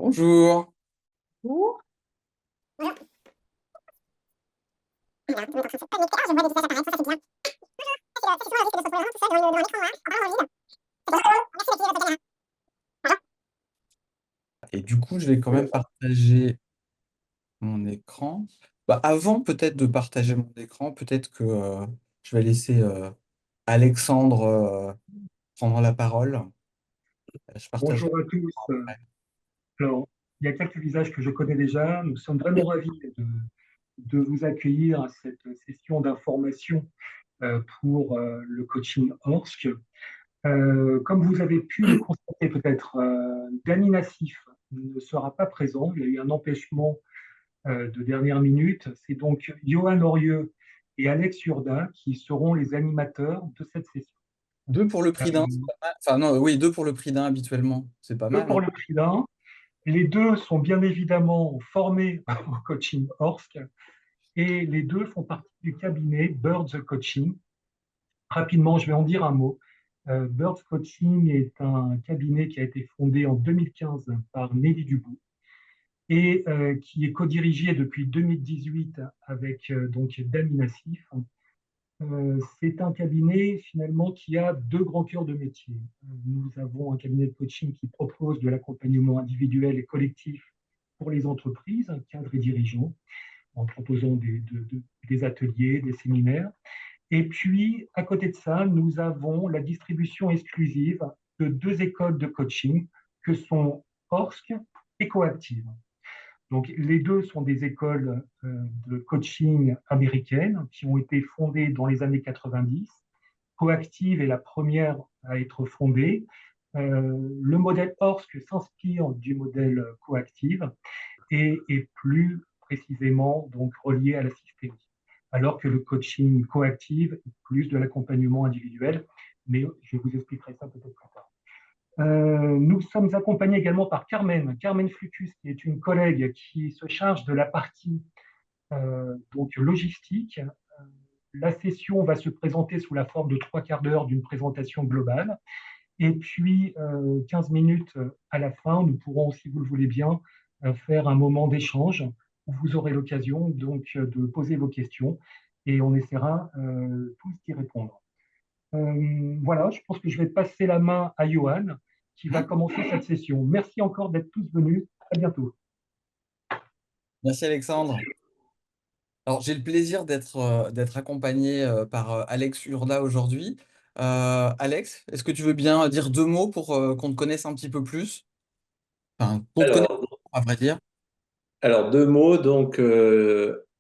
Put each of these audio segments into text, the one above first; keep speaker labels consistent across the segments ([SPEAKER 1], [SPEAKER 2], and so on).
[SPEAKER 1] Bonjour.
[SPEAKER 2] Ou
[SPEAKER 1] Et du coup, je vais quand même partager mon écran. Bah, avant peut-être de partager mon écran, peut-être que je vais laisser Alexandre prendre la parole. Je partage.
[SPEAKER 2] Bonjour à tous. Alors, il y a quelques visages que je connais déjà. Nous sommes vraiment ravis de vous accueillir à cette session d'information pour le coaching ORSC. Comme vous avez pu le constater peut-être, Dany Nassif ne sera pas présent. Il y a eu un empêchement de dernière minute. C'est donc Johan Orieux et Alex Jourdain qui seront les animateurs de cette session.
[SPEAKER 1] Deux pour le prix d'un, c'est
[SPEAKER 2] Euh,
[SPEAKER 1] pas mal. Enfin, non, oui, deux pour le prix d'un habituellement. C'est pas
[SPEAKER 2] Deux
[SPEAKER 1] mal,
[SPEAKER 2] pour
[SPEAKER 1] hein.
[SPEAKER 2] le prix d'un. Les deux sont bien évidemment formés au coaching ORSC et les deux font partie du cabinet Birds Coaching. Rapidement, je vais en dire un mot. Birds Coaching est un cabinet qui a été fondé en 2015 par Nelly Dubout et qui est co-dirigé depuis 2018 avec donc Dami Nassif. C'est un cabinet finalement qui a deux grands cœurs de métier. Nous avons un cabinet de coaching qui propose de l'accompagnement individuel et collectif pour les entreprises, cadres et dirigeants, en proposant des ateliers, des séminaires. Et puis, à côté de ça, nous avons la distribution exclusive de deux écoles de coaching que sont ORSC et Coactive. Donc, les deux sont des écoles de coaching américaines qui ont été fondées dans les années 90. Coactive est la première à être fondée. Le modèle ORSC s'inspire du modèle Coactive et est plus précisément donc relié à la systémie, alors que le coaching Coactive est plus de l'accompagnement individuel, mais je vous expliquerai ça peut-être plus tard. Nous sommes accompagnés également par Carmen Flucus, qui est une collègue qui se charge de la partie donc logistique. La session va se présenter sous la forme de trois quarts d'heure d'une présentation globale. Et puis, 15 minutes à la fin, nous pourrons, si vous le voulez bien, faire un moment d'échange où vous aurez l'occasion donc de poser vos questions et on essaiera tous d'y répondre. Voilà, je pense que je vais passer la main à Johan qui va commencer cette session. Merci encore d'être tous venus. À bientôt.
[SPEAKER 1] Merci Alexandre. Alors, j'ai le plaisir d'être accompagné par Alex Urda aujourd'hui. Alex, est-ce que tu veux bien dire deux mots pour qu'on te connaisse un petit peu plus? Enfin, qu'on te connaisse,
[SPEAKER 3] Alors,
[SPEAKER 1] à vrai dire.
[SPEAKER 3] deux mots.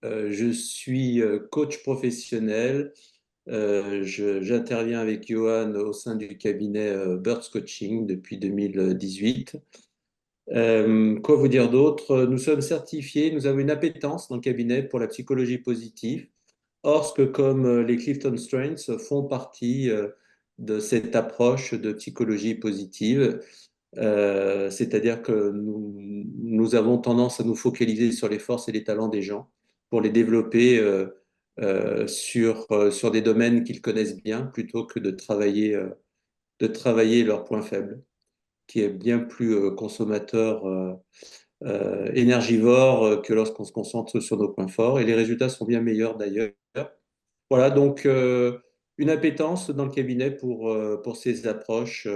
[SPEAKER 3] Je suis coach professionnel. J'interviens avec Johan au sein du cabinet Birds Coaching depuis 2018. Quoi vous dire d'autre? Nous sommes certifiés, nous avons une appétence dans le cabinet pour la psychologie positive. Or, ce que comme les Clifton Strengths font partie de cette approche de psychologie positive. C'est-à-dire que nous avons tendance à nous focaliser sur les forces et les talents des gens pour les développer sur des domaines qu'ils connaissent bien plutôt que de travailler leurs points faibles, qui est bien plus consommateur énergivore que lorsqu'on se concentre sur nos points forts. Et les résultats sont bien meilleurs d'ailleurs. Voilà, une appétence dans le cabinet pour ces approches.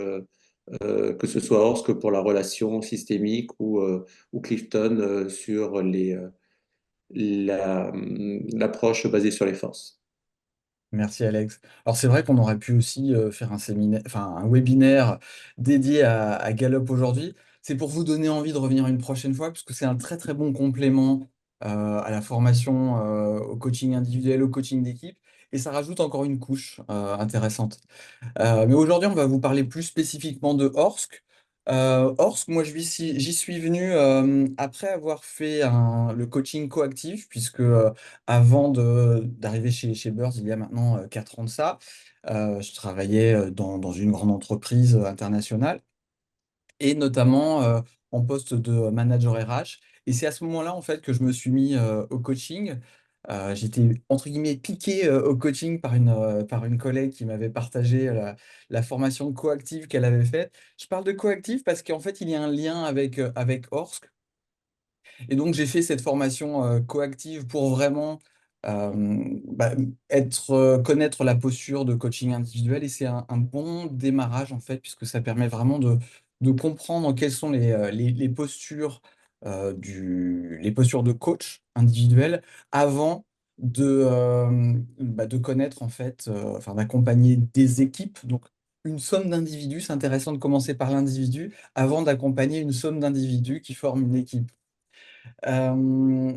[SPEAKER 3] Que ce soit Horst que pour la relation systémique ou Clifton sur l'approche basée sur les forces.
[SPEAKER 1] Merci Alex. Alors c'est vrai qu'on aurait pu aussi faire un séminaire, enfin un webinaire dédié à Gallup aujourd'hui. C'est pour vous donner envie de revenir une prochaine fois, parce que c'est un très très bon complément à la formation, au coaching individuel, au coaching d'équipe, et ça rajoute encore une couche intéressante. Mais aujourd'hui, on va vous parler plus spécifiquement de Orsk. Orsk, moi, j'y suis venu après avoir fait le coaching coactif, puisque avant d'arriver chez Birds, il y a maintenant 4 ans de ça, je travaillais dans une grande entreprise internationale, et notamment en poste de manager RH. Et c'est à ce moment-là, en fait, que je me suis mis au coaching. J'étais entre guillemets piqué au coaching par une collègue qui m'avait partagé la formation de coactive qu'elle avait faite. Je parle de coactive parce qu'en fait, il y a un lien avec Orsk. Et donc, j'ai fait cette formation coactive pour vraiment bah, connaître la posture de coaching individuel. Et c'est un bon démarrage, en fait, puisque ça permet vraiment de comprendre quelles sont les postures, les postures de coach individuel avant de connaître, en fait, enfin, d'accompagner des équipes. Donc, une somme d'individus, c'est intéressant de commencer par l'individu avant d'accompagner une somme d'individus qui forment une équipe. Euh,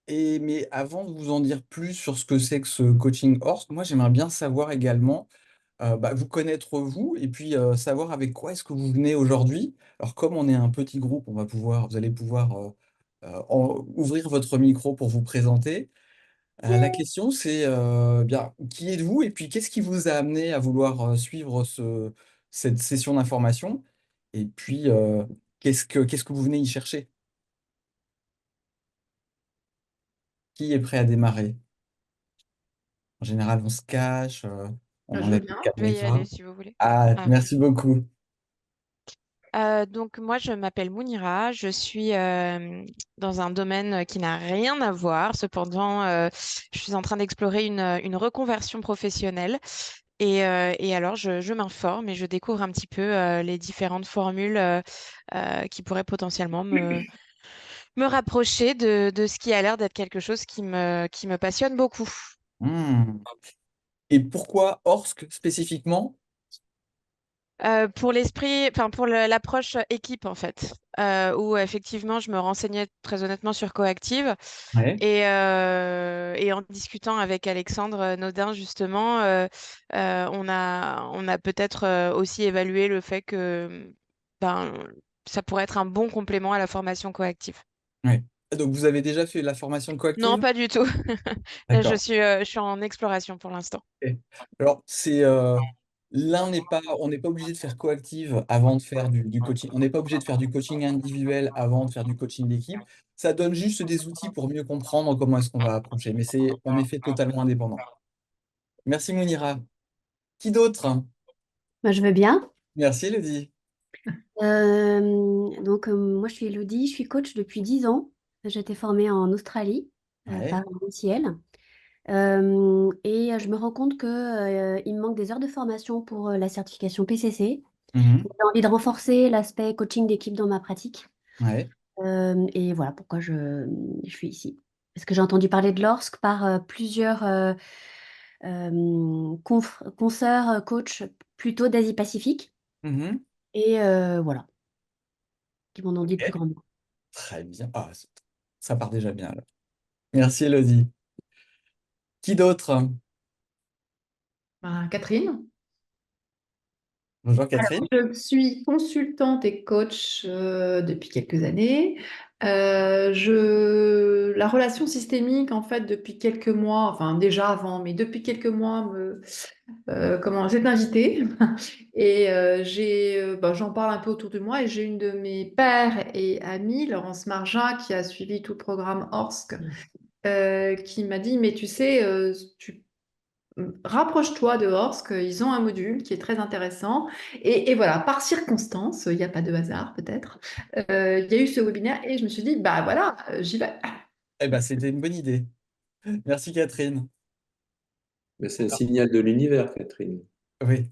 [SPEAKER 1] mais avant de vous en dire plus sur ce que c'est que ce coaching horse, moi j'aimerais bien savoir également, bah, vous connaître vous et puis savoir avec quoi est-ce que vous venez aujourd'hui. Alors comme on est un petit groupe, vous allez pouvoir ouvrir votre micro pour vous présenter. La question c'est bien qui êtes-vous et puis qu'est-ce qui vous a amené à vouloir suivre cette session d'information et puis qu'est-ce que vous venez y chercher? Qui est prêt à démarrer? En général, on se cache, on
[SPEAKER 4] Je veux
[SPEAKER 1] enlève les
[SPEAKER 4] bien.
[SPEAKER 5] Je vais y aller
[SPEAKER 1] caméras.
[SPEAKER 5] si vous voulez.
[SPEAKER 1] Ah,
[SPEAKER 5] Ah.
[SPEAKER 1] merci beaucoup.
[SPEAKER 5] Donc moi, je m'appelle Mounira. Je suis dans un domaine qui n'a rien à voir. Cependant, je suis en train d'explorer une reconversion professionnelle. Et alors, je m'informe et je découvre un petit peu les différentes formules qui pourraient potentiellement me rapprocher de ce qui a l'air d'être quelque chose qui me passionne beaucoup.
[SPEAKER 1] Hmm. Et pourquoi Orsk spécifiquement?
[SPEAKER 5] Pour l'esprit, enfin pour l'approche équipe en fait, où effectivement je me renseignais très honnêtement sur Coactive
[SPEAKER 1] Ouais,
[SPEAKER 5] et en discutant avec Alexandre Nodin justement, on a peut-être aussi évalué le fait que ben, ça pourrait être un bon complément à la formation Coactive.
[SPEAKER 1] ouais. Donc vous avez déjà fait la formation
[SPEAKER 5] Non,
[SPEAKER 1] coactive?
[SPEAKER 5] pas du tout.
[SPEAKER 1] D'accord.
[SPEAKER 5] Je suis en exploration pour l'instant.
[SPEAKER 1] Ok. Alors, on n'est pas obligé de faire coactive avant de faire du coaching. On n'est pas obligé de faire du coaching individuel avant de faire du coaching d'équipe. Ça donne juste des outils pour mieux comprendre comment est-ce qu'on va approcher. Mais c'est en effet totalement indépendant. Merci Mounira. Qui d'autre?
[SPEAKER 4] Moi, je veux bien.
[SPEAKER 1] Merci Elodie.
[SPEAKER 4] Moi, je suis Elodie, je suis coach depuis 10 ans. J'ai été formée en Australie
[SPEAKER 1] Ouais.
[SPEAKER 4] par Ciel. Je me rends compte que, il me manque des heures de formation pour la certification PCC.
[SPEAKER 1] Mhm.
[SPEAKER 4] J'ai envie de renforcer l'aspect coaching d'équipe dans ma pratique.
[SPEAKER 1] Ouais.
[SPEAKER 4] Et voilà pourquoi je suis ici. Parce que j'ai entendu parler de l'ORSC par plusieurs consoeurs, coachs plutôt d'Asie-Pacifique.
[SPEAKER 1] Mhm.
[SPEAKER 4] Voilà, qui m'en ont dit le plus
[SPEAKER 1] Ok.
[SPEAKER 4] grand bien.
[SPEAKER 1] Très bien. Ah, ça part déjà bien alors. Merci Elodie. Qui d'autre?
[SPEAKER 6] Catherine.
[SPEAKER 1] Bonjour Catherine.
[SPEAKER 6] Je suis consultante et coach depuis quelques années. La relation systémique, en fait, depuis quelques mois, enfin déjà avant, mais depuis quelques mois, j'ai invitée et j'en parle un peu autour de moi et j'ai une de mes pères et amies, Laurence Marja, qui a suivi tout le programme ORSC, qui m'a dit, mais tu sais, rapproche-toi de Horsk, ils ont un module qui est très intéressant. Et voilà, par circonstance, il n'y a pas de hasard peut-être, il y a eu ce webinaire et je me suis dit, bah voilà, j'y vais.
[SPEAKER 1] Eh ben, c'était une bonne idée. Merci Catherine.
[SPEAKER 3] Mais c'est un signal de l'univers, Catherine.
[SPEAKER 1] Oui.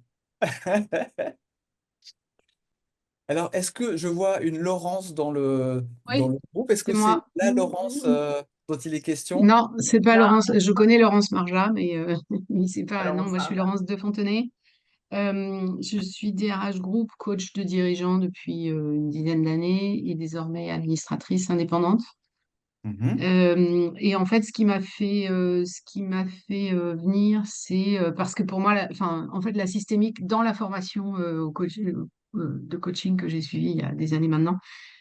[SPEAKER 1] Alors, est-ce que je vois une Laurence dans
[SPEAKER 7] Oui,
[SPEAKER 1] le groupe? Est-ce
[SPEAKER 7] c'est
[SPEAKER 1] que c'est
[SPEAKER 7] moi.
[SPEAKER 1] la Laurence dont il est question?
[SPEAKER 7] Non, c'est pas Laurence. Je connais Laurence Marja, mais, mais c'est pas. Non,
[SPEAKER 6] Alors,
[SPEAKER 7] moi je suis Laurence de Fontenay. Je suis DRH groupe, coach de dirigeants depuis une dizaine d'années et désormais administratrice indépendante.
[SPEAKER 1] Mhm,
[SPEAKER 7] Et en fait, ce qui m'a fait venir, c'est parce que pour moi, enfin, en fait, la systémique dans la formation de coaching que j'ai suivie il y a des années maintenant,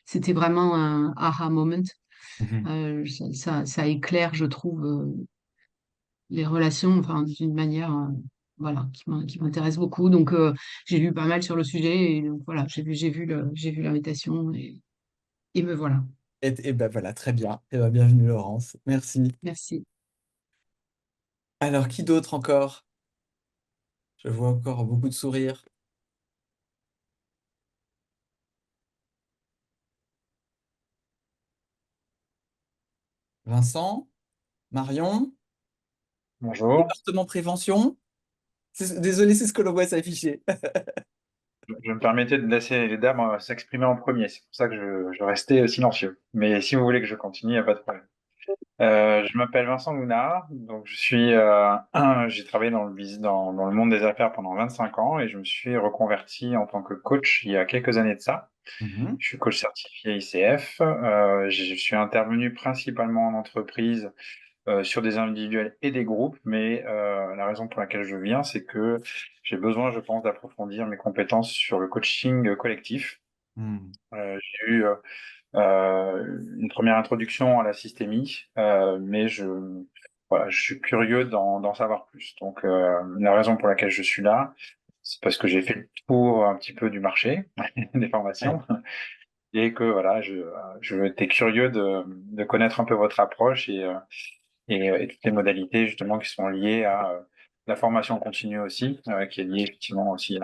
[SPEAKER 7] c'était vraiment un aha moment.
[SPEAKER 1] mhm.
[SPEAKER 7] Ça éclaire, je trouve, les relations, enfin, d'une manière, voilà, qui m'intéresse beaucoup. Donc, j'ai lu pas mal sur le sujet et donc voilà, j'ai vu l'invitation et me voilà.
[SPEAKER 1] Et ben voilà, très bien. Eh ben, bienvenue Laurence. Merci.
[SPEAKER 7] Merci.
[SPEAKER 1] Alors, qui d'autre encore? Je vois encore beaucoup de sourires. Vincent? Marion?
[SPEAKER 8] Bonjour.
[SPEAKER 1] Département prévention? Désolé, c'est ce que l'on voit s'afficher.
[SPEAKER 8] Je me permettais de laisser les dames s'exprimer en premier. C'est pour ça que je restais silencieux. Mais si vous voulez que je continue, il n'y a pas de problème. Je m'appelle Vincent Lounard. Donc, j'ai travaillé dans le monde des affaires pendant 25 ans et je me suis reconverti en tant que coach il y a quelques années de ça.
[SPEAKER 1] Mhm,
[SPEAKER 8] Je suis coach certifié ICF. Je suis intervenu principalement en entreprise sur des individuels et des groupes, mais la raison pour laquelle je viens, c'est que j'ai besoin, je pense, d'approfondir mes compétences sur le coaching collectif.
[SPEAKER 1] mhm.
[SPEAKER 8] J'ai eu une première introduction à la systémie, mais voilà, je suis curieux d'en savoir plus. Donc, la raison pour laquelle je suis là, c'est parce que j'ai fait le tour un petit peu du marché des
[SPEAKER 1] Ouais,
[SPEAKER 8] formations et que voilà, je étais curieux de connaître un peu votre approche et toutes les modalités justement qui sont liées à la formation continue aussi, qui est liée effectivement aussi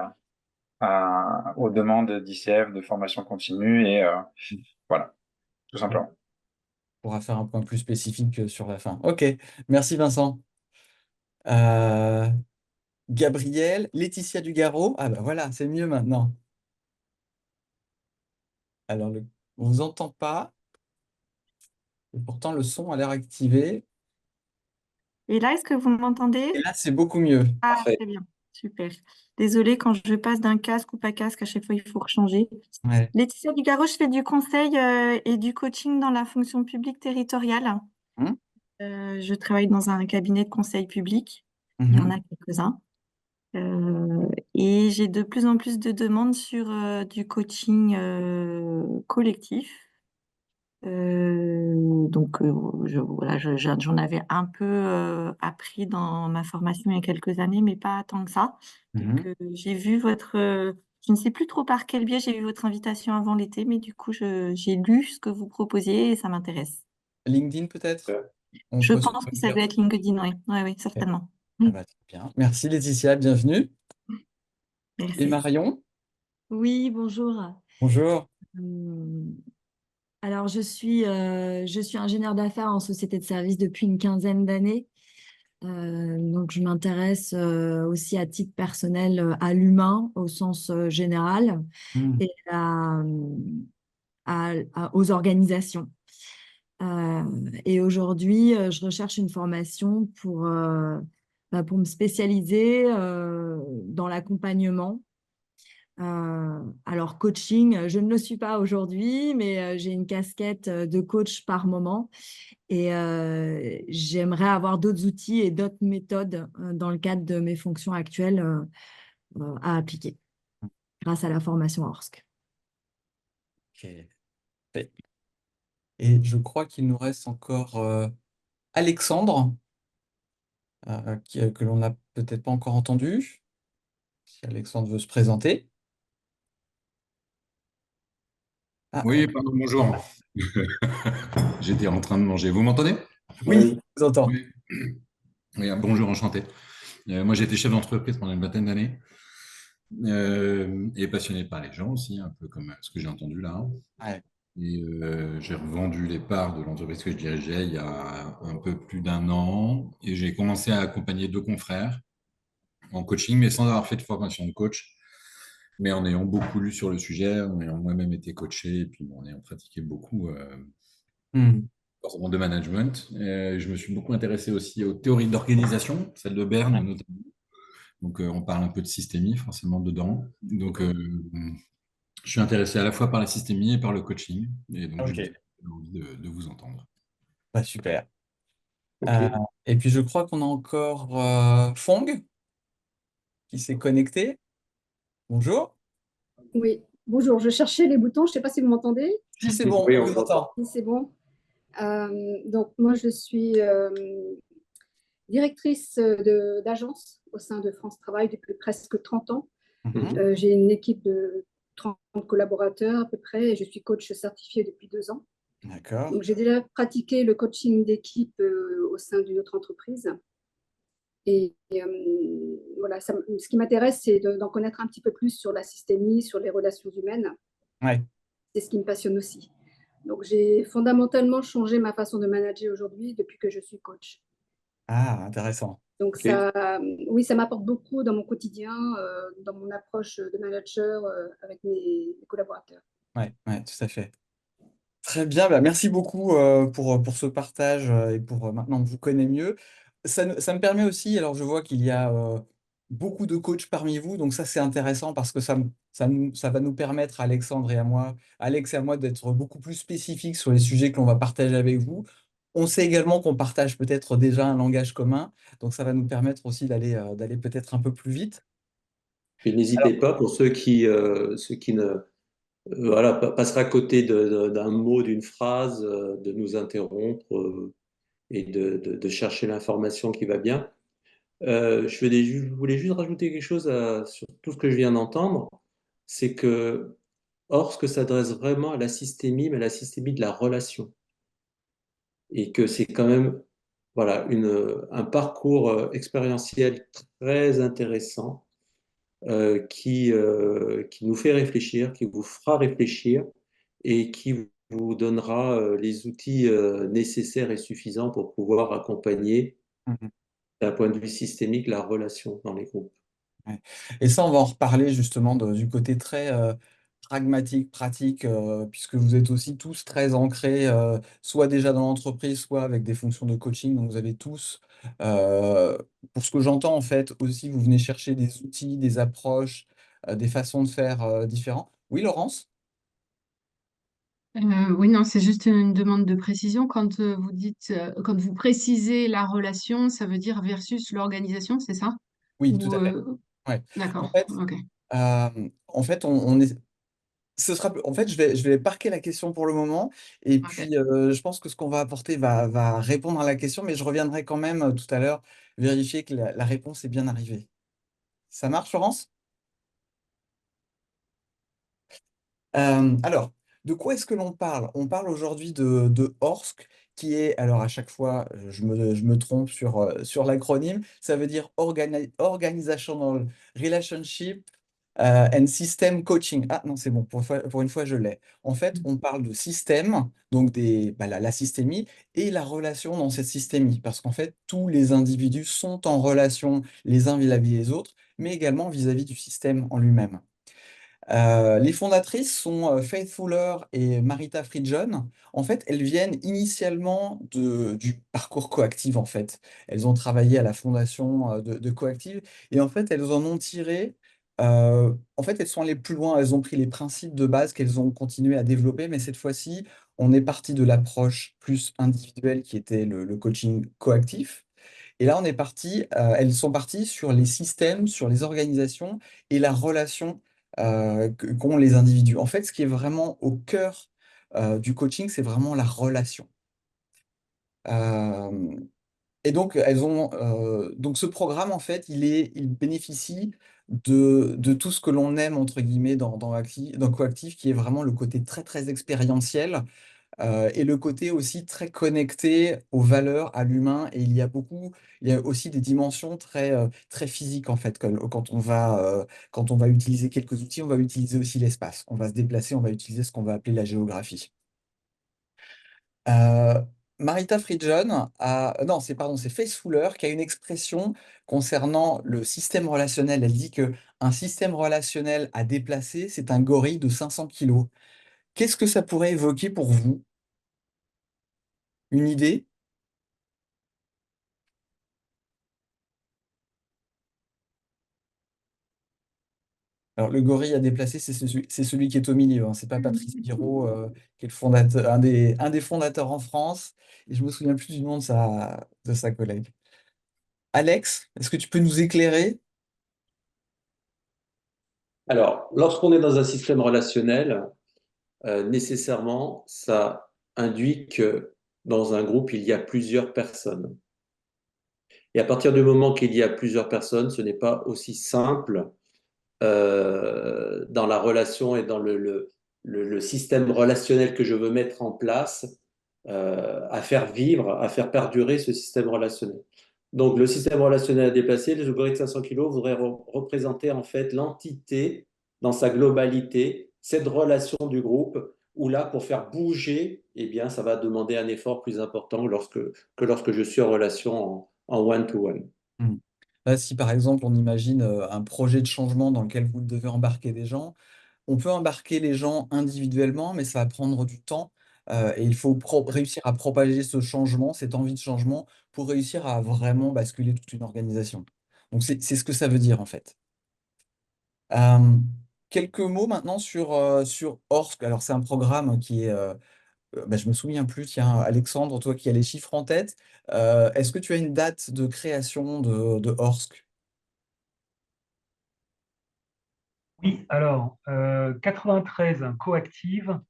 [SPEAKER 8] aux demandes d'ICF, de formation continue et voilà, tout
[SPEAKER 1] on
[SPEAKER 8] simplement.
[SPEAKER 1] pourra faire un point plus spécifique sur la fin. Ok, merci Vincent. Euh, Gabriel, Laetitia Dugaro. Ah bah voilà, c'est mieux maintenant. Alors, on vous entend pas, et pourtant le son a l'air activé.
[SPEAKER 9] Et là, est-ce que vous
[SPEAKER 1] Et
[SPEAKER 9] m'entendez?
[SPEAKER 1] là, c'est beaucoup mieux.
[SPEAKER 9] Ah,
[SPEAKER 3] Parfait.
[SPEAKER 9] très bien, super. Désolée, quand je passe d'un casque ou pas casque, à chaque fois, il faut changer.
[SPEAKER 1] Ouais.
[SPEAKER 9] Laetitia Dugaro, je fais du conseil et du coaching dans la fonction publique territoriale.
[SPEAKER 1] Hum,
[SPEAKER 9] Je travaille dans un cabinet de conseil public. Il y en
[SPEAKER 1] mhm,
[SPEAKER 9] a quelques-uns. Euh, et j'ai de plus en plus de demandes sur du coaching collectif. Voilà, j'en avais un peu appris dans ma formation il y a quelques années, mais pas tant que ça. Donc,
[SPEAKER 1] mhm.
[SPEAKER 9] j'ai vu je ne sais plus trop par quel biais j'ai vu votre invitation avant l'été, mais du coup, j'ai lu ce que vous proposiez et ça m'intéresse.
[SPEAKER 1] LinkedIn peut-être?
[SPEAKER 3] Euh,
[SPEAKER 1] On
[SPEAKER 9] Je
[SPEAKER 1] peut se
[SPEAKER 9] pense que ça
[SPEAKER 1] lire.
[SPEAKER 9] doit être LinkedIn, oui, oui, oui,
[SPEAKER 1] Ok.
[SPEAKER 9] certainement.
[SPEAKER 1] Ah
[SPEAKER 9] Oui,
[SPEAKER 1] bah, très bien. Merci Laetitia, bienvenue. Et
[SPEAKER 9] merci.
[SPEAKER 1] Marion,
[SPEAKER 10] Oui, bonjour.
[SPEAKER 1] bonjour.
[SPEAKER 10] Hum, Alors, je suis ingénieure d'affaires en société de services depuis une quinzaine d'années. Donc, je m'intéresse aussi à titre personnel à l'humain au sens général
[SPEAKER 1] Hum,
[SPEAKER 10] et aux organisations. Et aujourd'hui, je recherche une formation pour me spécialiser dans l'accompagnement. Alors, coaching, je ne le suis pas aujourd'hui, mais j'ai une casquette de coach par moment et j'aimerais avoir d'autres outils et d'autres méthodes dans le cadre de mes fonctions actuelles à appliquer grâce à la formation ORSC.
[SPEAKER 1] ok. Fait. Et je crois qu'il nous reste encore Alexandre, que l'on n'a peut-être pas encore entendu. Si Alexandre veut se présenter. Ah,
[SPEAKER 11] Oui, pardon, bonjour. J'étais en train de manger. Vous m'entendez?
[SPEAKER 1] oui,
[SPEAKER 3] Oui.
[SPEAKER 1] je vous entends.
[SPEAKER 11] Oui. Oui, bonjour, enchanté. Moi, j'ai été chef d'entreprise pendant une vingtaine d'années et passionné par les gens aussi, un peu comme ce que j'ai entendu là.
[SPEAKER 1] Ouais.
[SPEAKER 11] Et j'ai revendu les parts de l'entreprise que je dirigeais il y a un peu plus d'un an et j'ai commencé à accompagner deux confrères en coaching, mais sans avoir fait de formation de coach, mais en ayant beaucoup lu sur le sujet, en ayant moi-même été coaché et puis bon, en ayant pratiqué beaucoup.
[SPEAKER 1] Hum,
[SPEAKER 11] Forcément de management. Je me suis beaucoup intéressé aussi aux théories d'organisation, celle de Berne
[SPEAKER 1] ouais.
[SPEAKER 11] notamment. Donc, on parle un peu de systémie forcément dedans. Donc, je suis intéressé à la fois par la systémie et par le coaching. Et donc, j'ai
[SPEAKER 1] Ok,
[SPEAKER 11] envie de vous entendre.
[SPEAKER 1] bah, super.
[SPEAKER 3] Ok.
[SPEAKER 1] Euh, et puis je crois qu'on a encore Fong qui s'est connecté. Bonjour.
[SPEAKER 12] Oui, bonjour, je cherchais les boutons, je ne sais pas si vous m'entendez.
[SPEAKER 1] Si c'est bon,
[SPEAKER 3] Oui,
[SPEAKER 1] on
[SPEAKER 3] on
[SPEAKER 1] vous
[SPEAKER 3] vous entend.
[SPEAKER 1] entend.
[SPEAKER 12] Si c'est bon. Donc, moi, je suis directrice d'agence au sein de France Travail depuis presque 30 ans.
[SPEAKER 1] Mhm,
[SPEAKER 3] Mhm.
[SPEAKER 12] J'ai une équipe de 30 collaborateurs à peu près et je suis coach certifié depuis 2 ans.
[SPEAKER 1] d'accord.
[SPEAKER 12] Donc, j'ai déjà pratiqué le coaching d'équipe au sein d'une autre entreprise. Voilà, ce qui m'intéresse, c'est d'en connaître un petit peu plus sur la systémie, sur les relations humaines.
[SPEAKER 1] Ouais.
[SPEAKER 12] C'est ce qui me passionne aussi. Donc, j'ai fondamentalement changé ma façon de manager aujourd'hui depuis que je suis coach.
[SPEAKER 1] Ah, intéressant.
[SPEAKER 12] Donc,
[SPEAKER 3] Ok.
[SPEAKER 12] oui, ça m'apporte beaucoup dans mon quotidien, dans mon approche de manager avec mes collaborateurs.
[SPEAKER 1] Ouais, ouais, tout à fait. Très bien, bah, merci beaucoup pour ce partage et pour maintenant que vous connaissez mieux. Ça me permet aussi, alors je vois qu'il y a beaucoup de coachs parmi vous, donc ça c'est intéressant parce que ça va nous permettre, Alexandre et à moi, Alex et à moi, d'être beaucoup plus spécifiques sur les sujets que l'on va partager avec vous. On sait également qu'on partage peut-être déjà un langage commun, donc ça va nous permettre aussi d'aller peut-être un peu plus vite.
[SPEAKER 3] Puis n'hésitez pas pour ceux qui ne voilà, passeraient à côté d'un mot, d'une phrase, de nous interrompre et de chercher l'information qui va bien. Je voulais juste rajouter quelque chose sur tout ce que je viens d'entendre. C'est que Orsk s'adresse vraiment à la systémie, mais à la systémie de la relation. Et que c'est quand même voilà, un parcours expérientiel très intéressant qui nous fait réfléchir, qui vous fera réfléchir et qui vous donnera les outils nécessaires et suffisants pour pouvoir accompagner
[SPEAKER 1] Mhm.
[SPEAKER 3] d'un point de vue systémique la relation dans les groupes.
[SPEAKER 1] Ouais. Et ça, on va en reparler justement du côté très pragmatique, pratique, puisque vous êtes aussi tous très ancrés, soit déjà dans l'entreprise, soit avec des fonctions de coaching. Donc, vous avez tous, euh, pour ce que j'entends en fait, aussi, vous venez chercher des outils, des approches, des façons de faire différents. Oui, Laurence?
[SPEAKER 7] Oui, non, c'est juste une demande de précision. Quand vous dites, quand vous précisez la relation, ça veut dire versus l'organisation, c'est ça?
[SPEAKER 1] Oui, tout
[SPEAKER 7] Ou
[SPEAKER 1] à fait. Ouais. En
[SPEAKER 7] d'accord,
[SPEAKER 1] fait,
[SPEAKER 7] ok.
[SPEAKER 1] on est. En fait, je vais parquer la question pour le moment. Et
[SPEAKER 7] Ok.
[SPEAKER 1] puis, je pense que ce qu'on va apporter va répondre à la question, mais je reviendrai quand même tout à l'heure vérifier que la réponse est bien arrivée. Ça marche, Florence? Alors, de quoi est-ce que l'on parle? On parle aujourd'hui de HORSC, qui est, alors à chaque fois, je me trompe sur l'acronyme, ça veut dire Organizational Relationship and System Coaching. Ah non, c'est bon, pour une fois, je l'ai. En fait, on parle de système, donc la systémie, et la relation dans cette systémie, parce qu'en fait, tous les individus sont en relation les uns vis-à-vis des autres, mais également vis-à-vis du système en lui-même. Les fondatrices sont Faith Fuller et Marita Friedjon. En fait, elles viennent initialement du parcours Coactive, en fait. Elles ont travaillé à la fondation de Coactive et en fait, elles en ont tiré. En fait, elles sont allées plus loin. Elles ont pris les principes de base qu'elles ont continué à développer, mais cette fois-ci, on est parti de l'approche plus individuelle qui était le coaching coactif. Et là, elles sont parties sur les systèmes, sur les organisations et la relation qu'ont les individus. En fait, ce qui est vraiment au cœur du coaching, c'est vraiment la relation. Euh, et donc, donc ce programme, en fait, il bénéficie de tout ce que l'on aime, entre guillemets, dans Coactive, qui est vraiment le côté très, très expérientiel et le côté aussi très connecté aux valeurs, à l'humain. Et il y a aussi des dimensions très physiques en fait. Quand on va utiliser quelques outils, on va utiliser aussi l'espace. On va se déplacer, on va utiliser ce qu'on va appeler la géographie. Euh, Marita Friedjon non, c'est Faith Fuller qui a une expression concernant le système relationnel. Elle dit que un système relationnel à déplacer, c'est un gorille de 500 kilos. Qu'est-ce que ça pourrait évoquer pour vous? Une idée? Alors, le gorille à déplacer, c'est celui qui est au milieu. Hein. C'est pas Patrice Pirot, qui est le fondateur, un des fondateurs en France. Et je me souviens plus du nom de sa collègue. Alex, est-ce que tu peux nous éclairer?
[SPEAKER 3] Alors, lorsqu'on est dans un système relationnel, nécessairement, ça induit que dans un groupe, il y a plusieurs personnes. Et à partir du moment qu'il y a plusieurs personnes, ce n'est pas aussi simple dans la relation et dans le système relationnel que je veux mettre en place à faire vivre, à faire perdurer ce système relationnel. Donc, le système relationnel à déplacer, les algorithmes 500 kilos voudraient représenter en fait l'entité dans sa globalité, cette relation du groupe, où là, pour faire bouger, eh bien, ça va demander un effort plus important que lorsque je suis en relation en one-to-one.
[SPEAKER 1] Hmm. Là, si par exemple on imagine un projet de changement dans lequel vous devez embarquer des gens, on peut embarquer les gens individuellement, mais ça va prendre du temps et il faut réussir à propager ce changement, cette envie de changement, pour réussir à vraiment basculer toute une organisation. Donc c'est ce que ça veut dire en fait. Euh, Quelques mots maintenant sur Orsk. Alors c'est un programme qui est, bah, je me souviens plus, tiens, Alexandre, toi qui as les chiffres en tête, est-ce que tu as une date de création de Orsk?
[SPEAKER 2] Oui, alors, 93 coactive,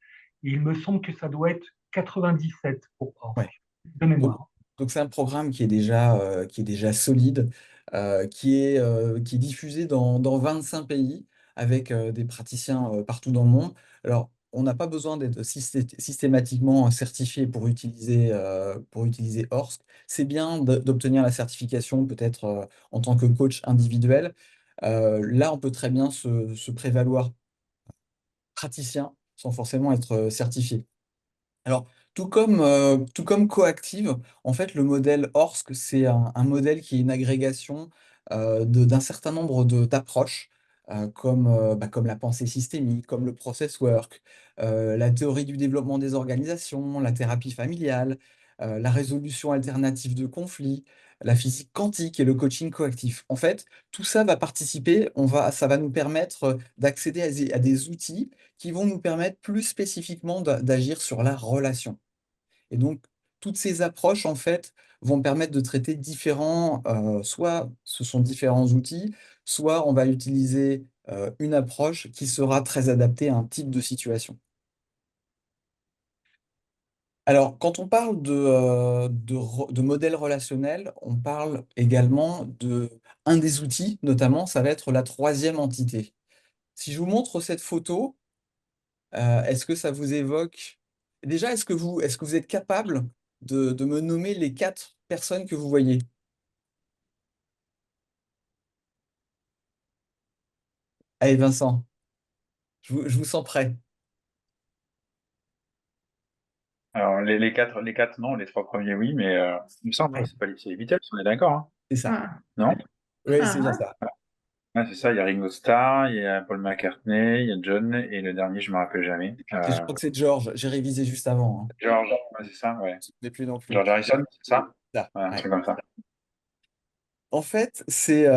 [SPEAKER 2] et il me semble que ça doit être 97 pour Orsk,
[SPEAKER 1] Ouais.
[SPEAKER 2] de
[SPEAKER 1] Donc,
[SPEAKER 2] mémoire.
[SPEAKER 1] donc c'est un programme qui est déjà solide, qui est diffusé dans 25 pays avec des praticiens partout dans le monde. Alors, on n'a pas besoin d'être systématiquement certifié pour utiliser Orsk. C'est bien d'obtenir la certification peut-être en tant que coach individuel. Là, on peut très bien se prévaloir praticien sans forcément être certifié. Alors, tout comme Coactive, en fait, le modèle ORSC, c'est un modèle qui est une agrégation d'un certain nombre d'approches, comme la pensée systémique, comme le process work, la théorie du développement des organisations, la thérapie familiale, la résolution alternative de conflits, la physique quantique et le coaching coactif. En fait, tout ça va participer, ça va nous permettre d'accéder à des outils qui vont nous permettre plus spécifiquement d'agir sur la relation. Et donc, toutes ces approches, en fait, vont permettre de traiter soit ce sont différents outils, soit on va utiliser une approche qui sera très adaptée à un type de situation. Alors, quand on parle de modèle relationnel, on parle également un des outils, notamment, ça va être la troisième entité. Si je vous montre cette photo, est-ce que ça vous évoque... Déjà, est-ce que vous êtes capable de me nommer les 4 personnes que vous voyez? Allez, Vincent, je vous sens prêt.
[SPEAKER 8] Alors, les quatre, non, les trois premiers, oui, mais il me semble,
[SPEAKER 1] Ouais,
[SPEAKER 8] c'est les Beatles, on est d'accord, hein?
[SPEAKER 1] c'est ça.
[SPEAKER 6] Ah,
[SPEAKER 8] Non?
[SPEAKER 1] Oui, c'est bien
[SPEAKER 6] ah,
[SPEAKER 1] ça.
[SPEAKER 8] Ouais, c'est ça, il y a Ringo Starr, il y a Paul McCartney, il y a John, et le dernier, je me rappelle jamais.
[SPEAKER 1] Je crois que c'est George. J'ai révisé juste avant, hein.
[SPEAKER 8] George, ouais, c'est ça, ouais.
[SPEAKER 1] Je ne sais plus non plus.
[SPEAKER 8] George Harrison, c'est ça?
[SPEAKER 1] Ça,
[SPEAKER 8] Ouais, un
[SPEAKER 1] ouais.
[SPEAKER 8] truc comme ça.
[SPEAKER 1] En fait, ces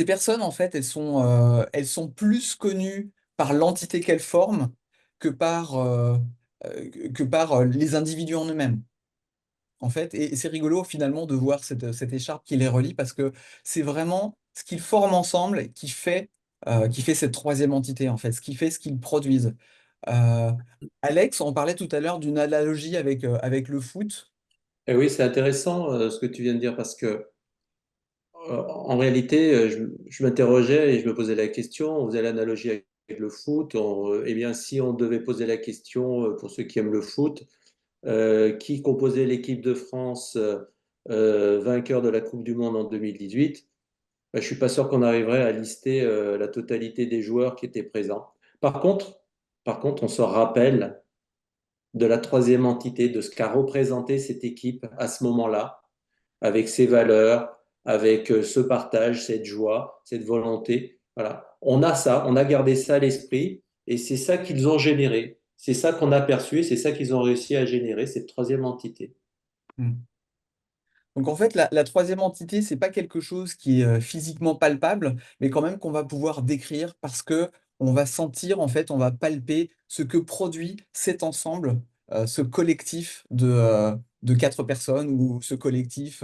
[SPEAKER 1] personnes, en fait, elles sont plus connues par l'entité qu'elles forment que par les individus en eux-mêmes. En fait, et c'est rigolo finalement de voir cette écharpe qui les relie parce que c'est vraiment ce qu'ils forment ensemble qui fait cette troisième entité, en fait, ce qu'ils produisent. Euh, Alex, on parlait tout à l'heure d'une analogie avec le foot.
[SPEAKER 3] Et oui, c'est intéressant ce que tu viens de dire parce que en réalité, je m'interrogeais et je me posais la question, on faisait l'analogie avec le foot. Eh bien, si on devait poser la question pour ceux qui aiment le foot, qui composait l'équipe de France vainqueur de la Coupe du Monde en 2018, ben, je suis pas sûr qu'on arriverait à lister la totalité des joueurs qui étaient présents. Par contre, par contre, on se rappelle de la troisième entité, de ce qu'a représenté cette équipe à ce moment-là avec ses valeurs, avec ce partage, cette joie, cette volonté. Voilà. On a ça, on a gardé ça à l'esprit et c'est ça qu'ils ont généré. C'est ça qu'on a perçu et c'est ça qu'ils ont réussi à générer, cette troisième entité.
[SPEAKER 1] Hmm. Donc en fait, la troisième entité, c'est pas quelque chose qui est physiquement palpable, mais quand même qu'on va pouvoir décrire parce que on va sentir, en fait, on va palper ce que produit cet ensemble, ce collectif de 4 personnes ou ce collectif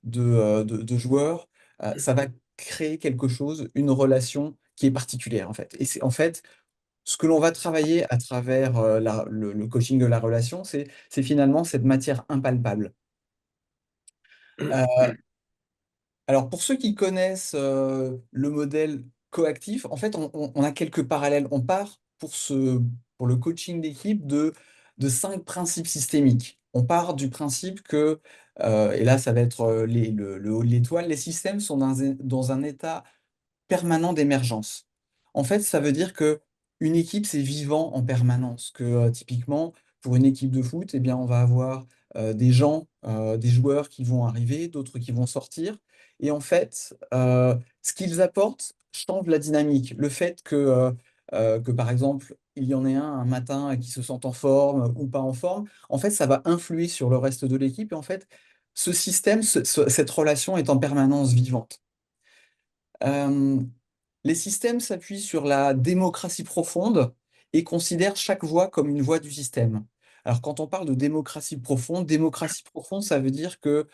[SPEAKER 1] de joueurs. Ça va créer quelque chose, une relation qui est particulière, en fait. Et c'est en fait ce que l'on va travailler à travers le coaching de la relation, c'est finalement cette matière impalpable. Euh, Alors, pour ceux qui connaissent le modèle coactif, en fait, on a quelques parallèles. On part pour le coaching d'équipe de 5 principes systémiques. on part du principe que, et là ça va être le haut de l'étoile, les systèmes sont dans un état permanent d'émergence. En fait, ça veut dire que une équipe, c'est vivant en permanence. Que typiquement, pour une équipe de foot, eh bien, on va avoir des joueurs qui vont arriver, d'autres qui vont sortir. Et en fait, ce qu'ils apportent change la dynamique. Le fait que, par exemple, il y en ait un matin qui se sente en forme ou pas en forme, en fait, ça va influer sur le reste de l'équipe. Et en fait, ce système, cette relation est en permanence vivante. Euh, les systèmes s'appuient sur la démocratie profonde et considèrent chaque voix comme une voix du système. Alors, quand on parle de démocratie profonde, ça veut dire que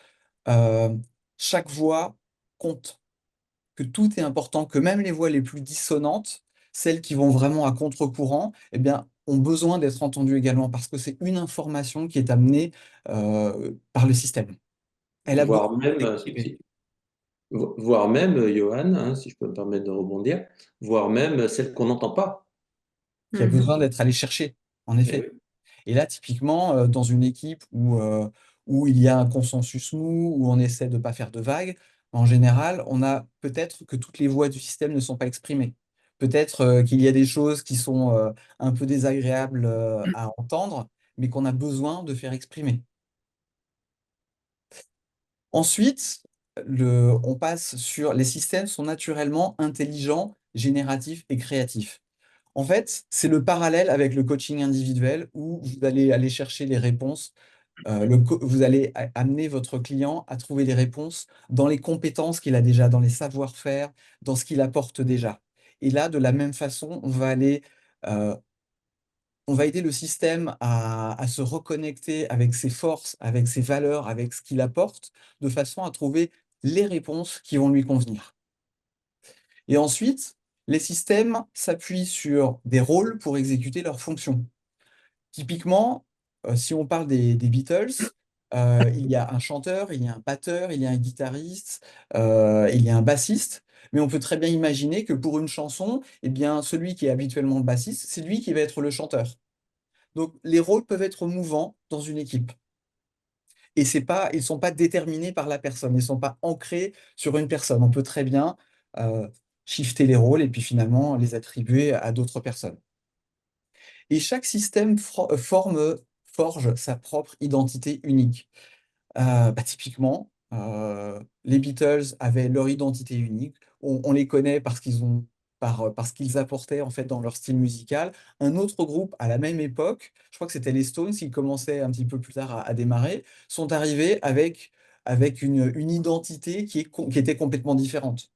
[SPEAKER 1] euh, chaque voix compte, que tout est important, que même les voix les plus dissonantes, celles qui vont vraiment à contre-courant, eh bien, ont besoin d'être entendues également parce que c'est une information qui est amenée par le système. Elle a besoin
[SPEAKER 3] voire même,
[SPEAKER 1] d'être
[SPEAKER 3] euh,
[SPEAKER 1] exprimée.
[SPEAKER 3] si- voire même, Johan, hein, si je peux me permettre de rebondir, voire même celle qu'on n'entend pas.
[SPEAKER 1] Qui a besoin d'être allée chercher, en
[SPEAKER 3] Eh
[SPEAKER 1] effet.
[SPEAKER 3] oui.
[SPEAKER 1] Et là, typiquement, dans une équipe où il y a un consensus mou, où on essaie de ne pas faire de vagues, en général, on a peut-être que toutes les voix du système ne sont pas exprimées. Peut-être qu'il y a des choses qui sont un peu désagréables à entendre, mais qu'on a besoin de faire exprimer. Ensuite, on passe sur les systèmes sont naturellement intelligents, génératifs et créatifs. En fait, c'est le parallèle avec le coaching individuel où vous allez aller chercher les réponses. Vous allez amener votre client à trouver les réponses dans les compétences qu'il a déjà, dans les savoir-faire, dans ce qu'il apporte déjà. Et là, de la même façon, euh, on va aider le système à se reconnecter avec ses forces, avec ses valeurs, avec ce qu'il apporte, de façon à trouver les réponses qui vont lui convenir. Et ensuite, les systèmes s'appuient sur des rôles pour exécuter leurs fonctions. Typiquement, si on parle des Beatles, il y a un chanteur, il y a un batteur, il y a un guitariste, il y a un bassiste. Mais on peut très bien imaginer que pour une chanson, eh bien, celui qui est habituellement le bassiste, c'est lui qui va être le chanteur. Donc, les rôles peuvent être mouvants dans une équipe. Et ils ne sont pas déterminés par la personne, ils ne sont pas ancrés sur une personne. On peut très bien euh, shifter les rôles et puis finalement les attribuer à d'autres personnes. Et chaque système forge sa propre identité unique. Typiquement, les Beatles avaient leur identité unique. On les connaît parce qu'ils apportaient en fait dans leur style musical. Un autre groupe à la même époque, je crois que c'était les Stones qui commençaient un petit peu plus tard à démarrer, sont arrivés avec une identité qui était complètement différente.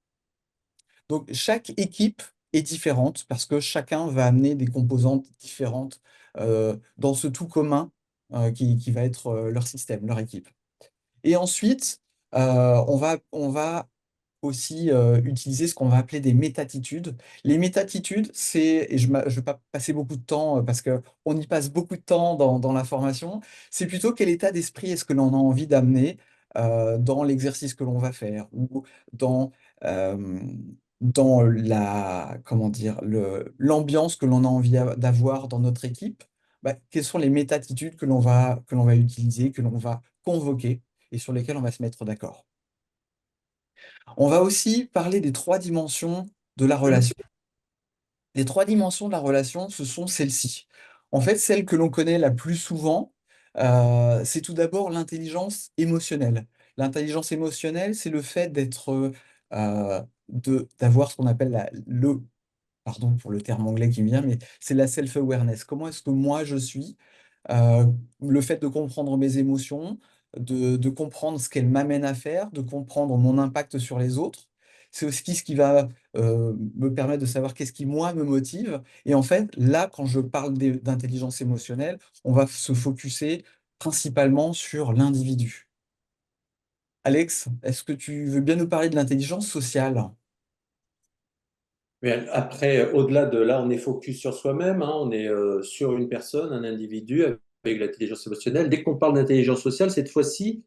[SPEAKER 1] Donc chaque équipe est différente parce que chacun va amener des composantes différentes dans ce tout commun qui va être leur système, leur équipe. Et ensuite, on va aussi utiliser ce qu'on va appeler des métatitudes. Les métatitudes, et je ne vais pas passer beaucoup de temps parce qu'on y passe beaucoup de temps dans la formation, c'est plutôt quel état d'esprit est-ce que l'on a envie d'amener dans l'exercice que l'on va faire ou dans, euh, dans comment dire, l'ambiance que l'on a envie d'avoir dans notre équipe. Quelles sont les métatitudes que l'on va utiliser, que l'on va convoquer et sur lesquelles on va se mettre d'accord. On va aussi parler des trois dimensions de la relation. Les trois dimensions de la relation, ce sont celles-ci. En fait, celle que l'on connaît la plus souvent, c'est tout d'abord l'intelligence émotionnelle. L'intelligence émotionnelle, c'est le fait d'avoir ce qu'on appelle pardon pour le terme anglais qui me vient, mais c'est la self-awareness. Comment est-ce que moi je suis? Euh, le fait de comprendre mes émotions, de comprendre ce qu'elles m'amènent à faire, de comprendre mon impact sur les autres. C'est aussi ce qui va me permettre de savoir qu'est-ce qui, moi, me motive. Et en fait, là, quand je parle d'intelligence émotionnelle, on va se focuser principalement sur l'individu. Alex, est-ce que tu veux bien nous parler de l'intelligence sociale?
[SPEAKER 3] Mais après, au-delà de là, on est focus sur soi-même, hein, on est sur une personne, un individu avec l'intelligence émotionnelle. Dès qu'on parle d'intelligence sociale, cette fois-ci,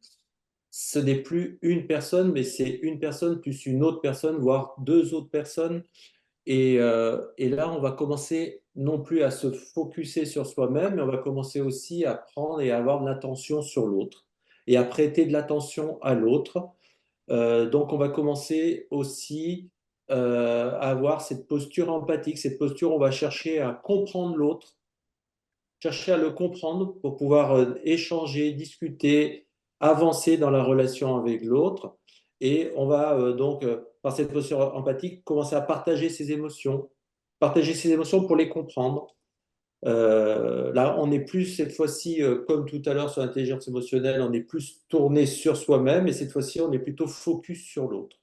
[SPEAKER 3] ce n'est plus une personne, mais c'est une personne plus une autre personne, voire deux autres personnes Et là, on va commencer non plus à se focuser sur soi-même, mais on va commencer aussi à prendre et à avoir de l'attention sur l'autre et à prêter de l'attention à l'autre. Donc, on va commencer aussi à avoir cette posture empathique, cette posture où on va chercher à comprendre l'autre, chercher à le comprendre pour pouvoir échanger, discuter, avancer dans la relation avec l'autre. Et on va donc, par cette posture empathique, commencer à partager ses émotions pour les comprendre. Là, on est plus cette fois-ci, comme tout à l'heure sur l'intelligence émotionnelle, on est plus tourné sur soi-même et cette fois-ci, on est plutôt focus sur l'autre.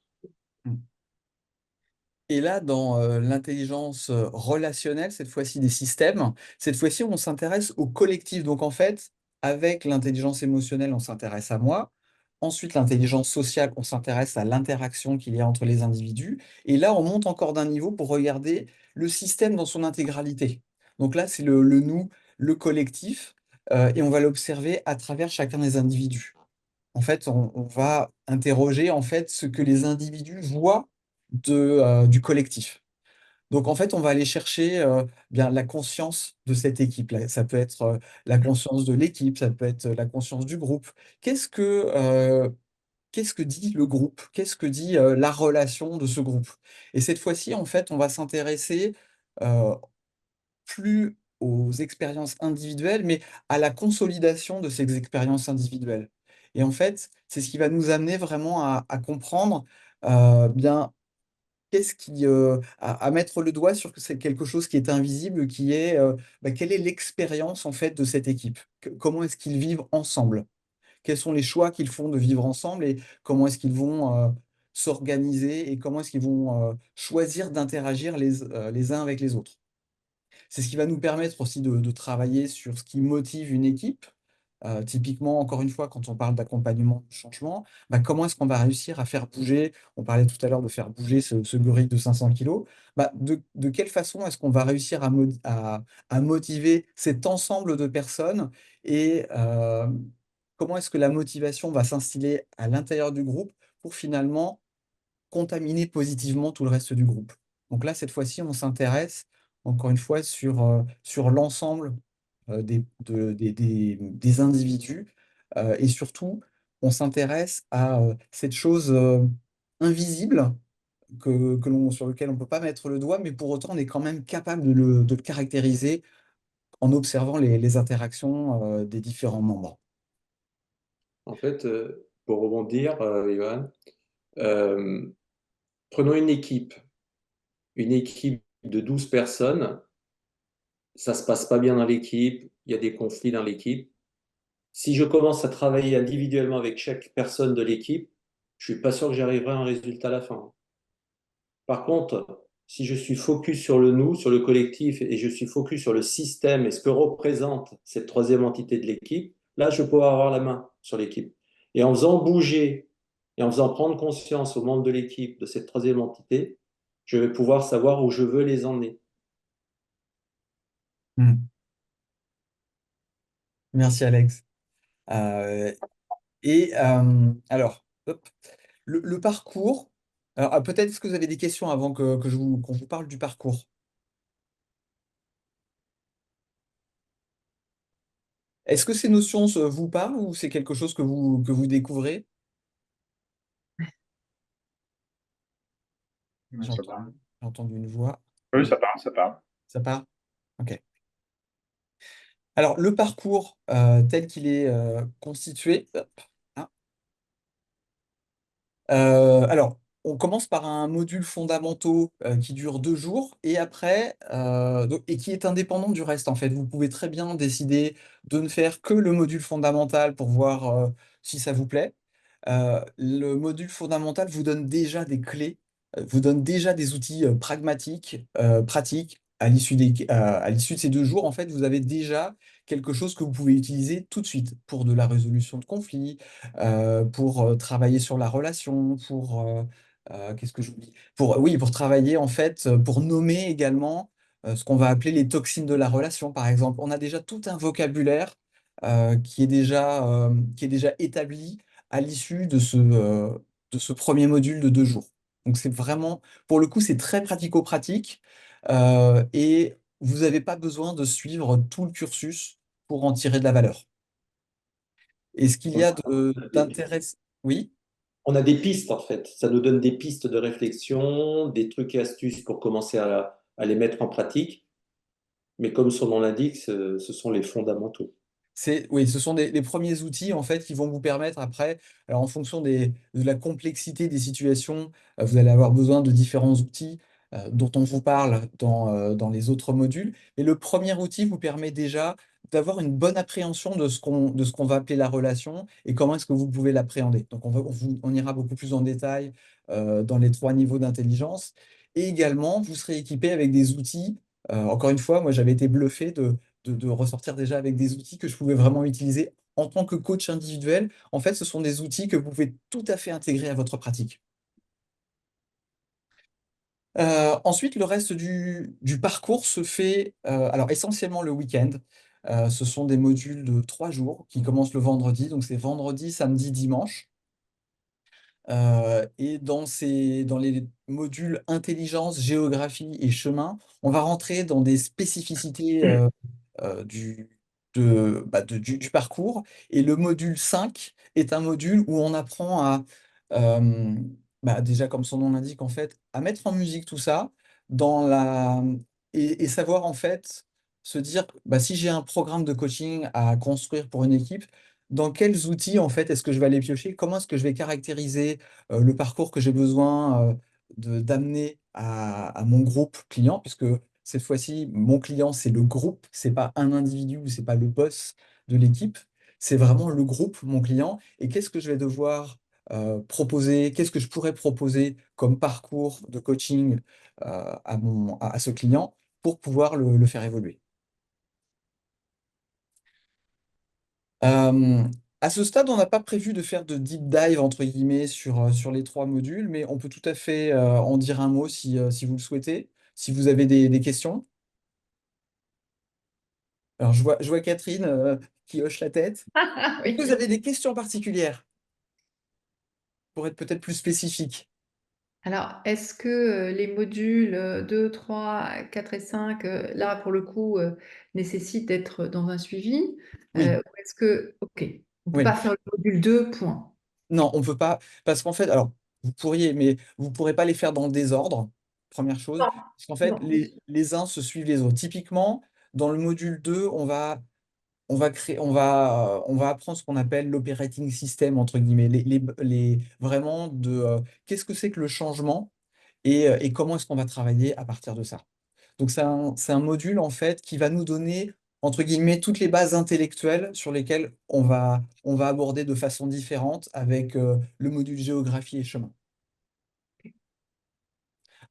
[SPEAKER 1] Et là, dans l'intelligence relationnelle, cette fois-ci des systèmes, cette fois-ci, on s'intéresse au collectif. Donc, en fait, avec l'intelligence émotionnelle, on s'intéresse à moi. Ensuite, l'intelligence sociale, on s'intéresse à l'interaction qu'il y a entre les individus. Et là, on monte encore d'un niveau pour regarder le système dans son intégralité. Donc là, c'est le nous, le collectif, et on va l'observer à travers chacun des individus. En fait, on va interroger en fait ce que les individus voient du collectif. Donc, en fait, on va aller chercher bien la conscience de cette équipe. Là, ça peut être la conscience de l'équipe, ça peut être la conscience du groupe. Qu'est-ce que, euh, qu'est-ce que dit le groupe? Qu'est-ce que dit la relation de ce groupe? Et cette fois-ci, en fait, on va s'intéresser euh, plus aux expériences individuelles, mais à la consolidation de ces expériences individuelles. Et en fait, c'est ce qui va nous amener vraiment à comprendre bien qu'est-ce qui, à mettre le doigt sur que c'est quelque chose qui est invisible, qui est quelle est l'expérience en fait de cette équipe? Comment est-ce qu'ils vivent ensemble? Quels sont les choix qu'ils font de vivre ensemble et comment est-ce qu'ils vont s'organiser et comment est-ce qu'ils vont choisir d'interagir les uns avec les autres? C'est ce qui va nous permettre aussi de travailler sur ce qui motive une équipe. Typiquement, encore une fois, quand on parle d'accompagnement du changement, comment est-ce qu'on va réussir à faire bouger, on parlait tout à l'heure de faire bouger ce gorille de 500 kilos, de quelle façon est-ce qu'on va réussir à motiver cet ensemble de personnes et comment est-ce que la motivation va s'instiller à l'intérieur du groupe pour finalement contaminer positivement tout le reste du groupe. Donc là, cette fois-ci, on s'intéresse encore une fois sur l'ensemble des individus et surtout, on s'intéresse à cette chose invisible sur lequel on ne peut pas mettre le doigt, mais pour autant, on est quand même capable de le caractériser en observant les interactions des différents membres.
[SPEAKER 3] En fait, pour rebondir, Johan, euh, prenons une équipe de 12 personnes, ça se passe pas bien dans l'équipe, il y a des conflits dans l'équipe. Si je commence à travailler individuellement avec chaque personne de l'équipe, je suis pas sûr que j'arriverai à un résultat à la fin. Par contre, si je suis focus sur le nous, sur le collectif, et je suis focus sur le système et ce que représente cette troisième entité de l'équipe, là, je peux avoir la main sur l'équipe. Et en faisant bouger et en faisant prendre conscience aux membres de l'équipe de cette troisième entité, je vais pouvoir savoir où je veux les emmener.
[SPEAKER 1] Merci Alex. Alors, hop, le parcours. Alors, peut-être est-ce que vous avez des questions avant qu'on vous parle du parcours? Est-ce que ces notions vous parlent ou c'est quelque chose que vous découvrez?
[SPEAKER 8] Ça part.
[SPEAKER 1] J'ai entendu une voix.
[SPEAKER 8] Oui, ça part, ça part.
[SPEAKER 1] Ça part? Ok. Alors, le parcours tel qu'il est constitué. Hop, hein. Alors, on commence par un module fondamentaux qui dure 2 jours et après, et qui est indépendant du reste en fait. Vous pouvez très bien décider de ne faire que le module fondamental pour voir si ça vous plaît. Le module fondamental vous donne déjà des clés, vous donne déjà des outils pragmatiques, pratiques. À l'issue de ces 2 jours, en fait, vous avez déjà quelque chose que vous pouvez utiliser tout de suite pour de la résolution de conflits, pour travailler sur la relation, qu'est-ce que j'oublie? Oui, pour travailler en fait, pour nommer également ce qu'on va appeler les toxines de la relation, par exemple. On a déjà tout un vocabulaire qui est déjà établi à l'issue de ce premier module de 2 jours. Donc c'est vraiment, pour le coup, c'est très pratico-pratique et vous n'avez pas besoin de suivre tout le cursus pour en tirer de la valeur. Et ce qu'il y a d'intéressant, oui,
[SPEAKER 3] On a des pistes en fait. Ça nous donne des pistes de réflexion, des trucs et astuces pour commencer à les mettre en pratique. Mais comme son nom l'indique, ce sont les fondamentaux.
[SPEAKER 1] oui, ce sont les premiers outils en fait qui vont vous permettre après, alors en fonction de la complexité des situations, vous allez avoir besoin de différents outils dont on vous parle dans les autres modules. Et le premier outil vous permet déjà d'avoir une bonne appréhension de ce qu'on va appeler la relation et comment est-ce que vous pouvez l'appréhender. Donc on ira beaucoup plus en détail dans les 3 niveaux d'intelligence. Et également, vous serez équipé avec des outils. Encore une fois, moi j'avais été bluffé de ressortir déjà avec des outils que je pouvais vraiment utiliser en tant que coach individuel. En fait, ce sont des outils que vous pouvez tout à fait intégrer à votre pratique. Ensuite, le reste du parcours se fait alors essentiellement le week-end. Ce sont des modules de 3 jours qui commencent le vendredi, donc c'est vendredi, samedi, dimanche. Et dans les modules intelligence, géographie et chemin, on va rentrer dans des spécificités du, du parcours. Et le module 5 est un module où on apprend euh, déjà comme son nom l'indique, en fait, à mettre en musique tout ça dans et savoir en fait se dire si j'ai un programme de coaching à construire pour une équipe, dans quels outils en fait est-ce que je vais aller piocher? Comment est-ce que je vais caractériser le parcours que j'ai besoin d'amener à mon groupe client, puisque cette fois-ci, mon client, c'est le groupe, c'est pas un individu ou c'est pas le boss de l'équipe, c'est vraiment le groupe, mon client. Et qu'est-ce que je vais devoir proposer, qu'est-ce que je pourrais proposer comme parcours de coaching à ce client pour pouvoir le faire évoluer. Euh, à ce stade, on n'a pas prévu de faire de deep dive, entre guillemets, sur les 3 modules, mais on peut tout à fait en dire un mot si vous le souhaitez, si vous avez des questions. Alors, je vois Catherine qui hoche la tête. Est-ce que vous
[SPEAKER 6] Oui.
[SPEAKER 1] avez des questions particulières pour être peut-être plus spécifique?
[SPEAKER 6] Alors, est-ce que les modules 2, 3, 4 et 5, là, pour le coup, nécessitent d'être dans un suivi?
[SPEAKER 1] Oui,
[SPEAKER 6] Ou est-ce que, OK, on ne peut
[SPEAKER 1] oui.
[SPEAKER 6] pas faire le module 2, point.
[SPEAKER 1] Non, on ne peut pas, parce qu'en fait, alors, vous pourriez, mais vous ne pourrez pas les faire dans le désordre, première chose,
[SPEAKER 6] Non,
[SPEAKER 1] parce qu'en fait,
[SPEAKER 6] non.
[SPEAKER 1] les uns se suivent les autres. Typiquement, dans le module 2, on va apprendre ce qu'on appelle l'operating system, entre guillemets, vraiment qu'est-ce que c'est que le changement et comment est-ce qu'on va travailler à partir de ça. Donc, c'est un module, en fait, qui va nous donner, entre guillemets, toutes les bases intellectuelles sur lesquelles on va aborder de façon différente avec le module géographie et chemin.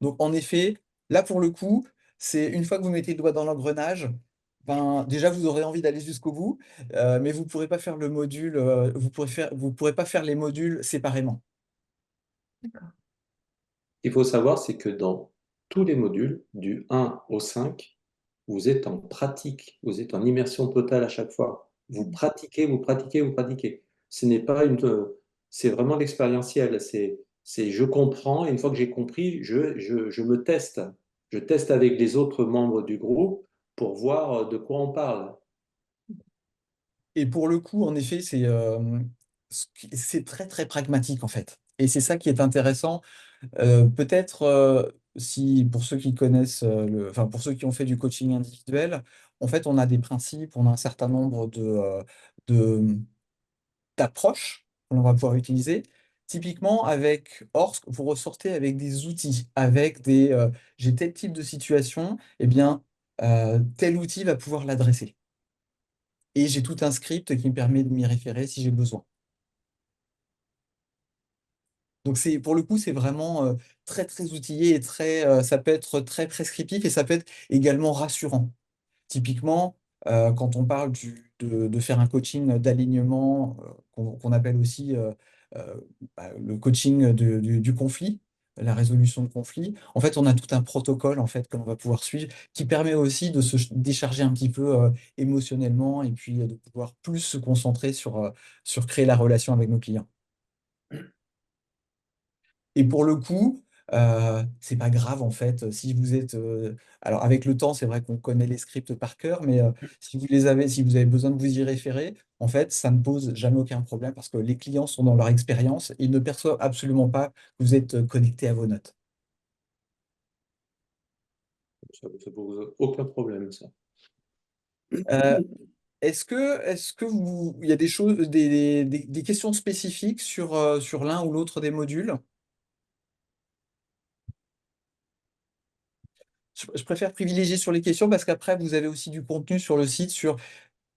[SPEAKER 1] Donc, en effet, là, pour le coup, c'est une fois que vous mettez le doigt dans l'engrenage, déjà, vous aurez envie d'aller jusqu'au bout, mais vous ne pourrez pas faire le module, vous pourrez pas faire les modules séparément.
[SPEAKER 6] D'accord.
[SPEAKER 3] Ce qu'il faut savoir, c'est que dans tous les modules, du 1 au 5, vous êtes en pratique, vous êtes en immersion totale à chaque fois. Vous pratiquez, vous pratiquez, vous pratiquez. Ce n'est pas c'est vraiment l'expérientiel. C'est je comprends, et une fois que j'ai compris, je me teste. Je teste avec les autres membres du groupe pour voir de quoi on parle.
[SPEAKER 1] Et pour le coup, en effet, c'est très, très pragmatique, en fait. Et c'est ça qui est intéressant. Peut-être, si pour ceux qui connaissent, enfin pour ceux qui ont fait du coaching individuel, en fait, on a des principes, on a un certain nombre de- d'approches que l'on va pouvoir utiliser. Typiquement, avec Orsk, vous ressortez avec des outils, j'ai tel type de situation, eh bien, tel outil va pouvoir l'adresser. Et j'ai tout un script qui me permet de m'y référer si j'ai besoin. Donc pour le coup, c'est vraiment très très outillé et ça peut être très prescriptif et ça peut être également rassurant. Typiquement, quand on parle de faire un coaching d'alignement, qu'on appelle aussi euh, le coaching du conflit, la résolution de conflit, en fait, on a tout un protocole en fait que l'on va pouvoir suivre qui permet aussi de se décharger un petit peu émotionnellement et puis de pouvoir plus se concentrer sur créer la relation avec nos clients. Et pour le coup, C'est pas grave en fait. Si vous êtes, alors avec le temps, c'est vrai qu'on connaît les scripts par cœur, mais si vous les avez, si vous avez besoin de vous y référer, en fait, ça ne pose jamais aucun problème parce que les clients sont dans leur expérience et ils ne perçoivent absolument pas que vous êtes connecté à vos notes.
[SPEAKER 3] Ça pose aucun problème, ça.
[SPEAKER 1] Euh, il y a des choses, des questions spécifiques sur l'un ou l'autre des modules? Je préfère privilégier sur les questions parce qu'après, vous avez aussi du contenu sur le site sur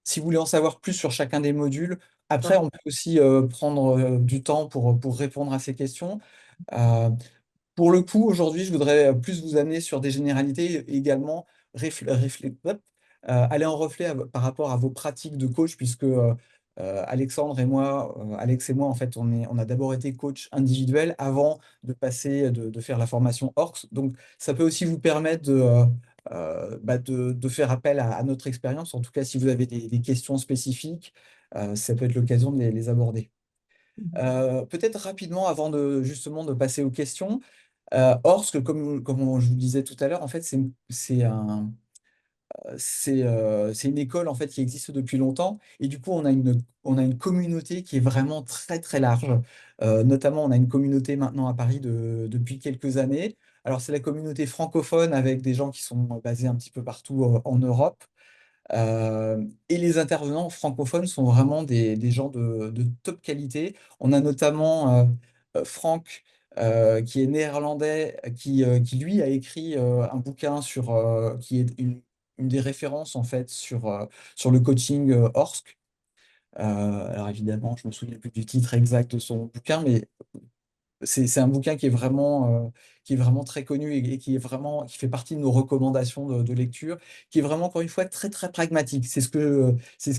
[SPEAKER 1] si vous voulez en savoir plus sur chacun des modules. Après, on peut aussi prendre du temps pour répondre à ces questions. Euh, pour le coup, aujourd'hui, je voudrais plus vous amener sur des généralités et également aller en reflet par rapport à vos pratiques de coach, puisque Alexandre et moi, Alex et moi, en fait, on a d'abord été coach individuel avant de passer, de faire la formation ORCS. Donc, ça peut aussi vous permettre de faire appel à notre expérience. En tout cas, si vous avez des questions spécifiques, ça peut être l'occasion de les aborder. Peut-être rapidement, avant justement de passer aux questions, Orsk, comme je vous le disais tout à l'heure, en fait, c'est une école en fait, qui existe depuis longtemps. Et du coup, on a une communauté qui est vraiment très, très large. Notamment, on a une communauté maintenant à Paris depuis quelques années. Alors, c'est la communauté francophone avec des gens qui sont basés un petit peu partout en Europe. Et les intervenants francophones sont vraiment des gens de top qualité. On a notamment Franck, qui est néerlandais, qui lui a écrit un bouquin qui est une des références en fait sur le coaching ORSC. Alors évidemment, je me souviens plus du titre exact de son bouquin, mais c'est un bouquin qui est vraiment très connu et qui fait partie de nos recommandations de lecture, qui est vraiment, encore une fois, très, très pragmatique. C'est ce qui est c'est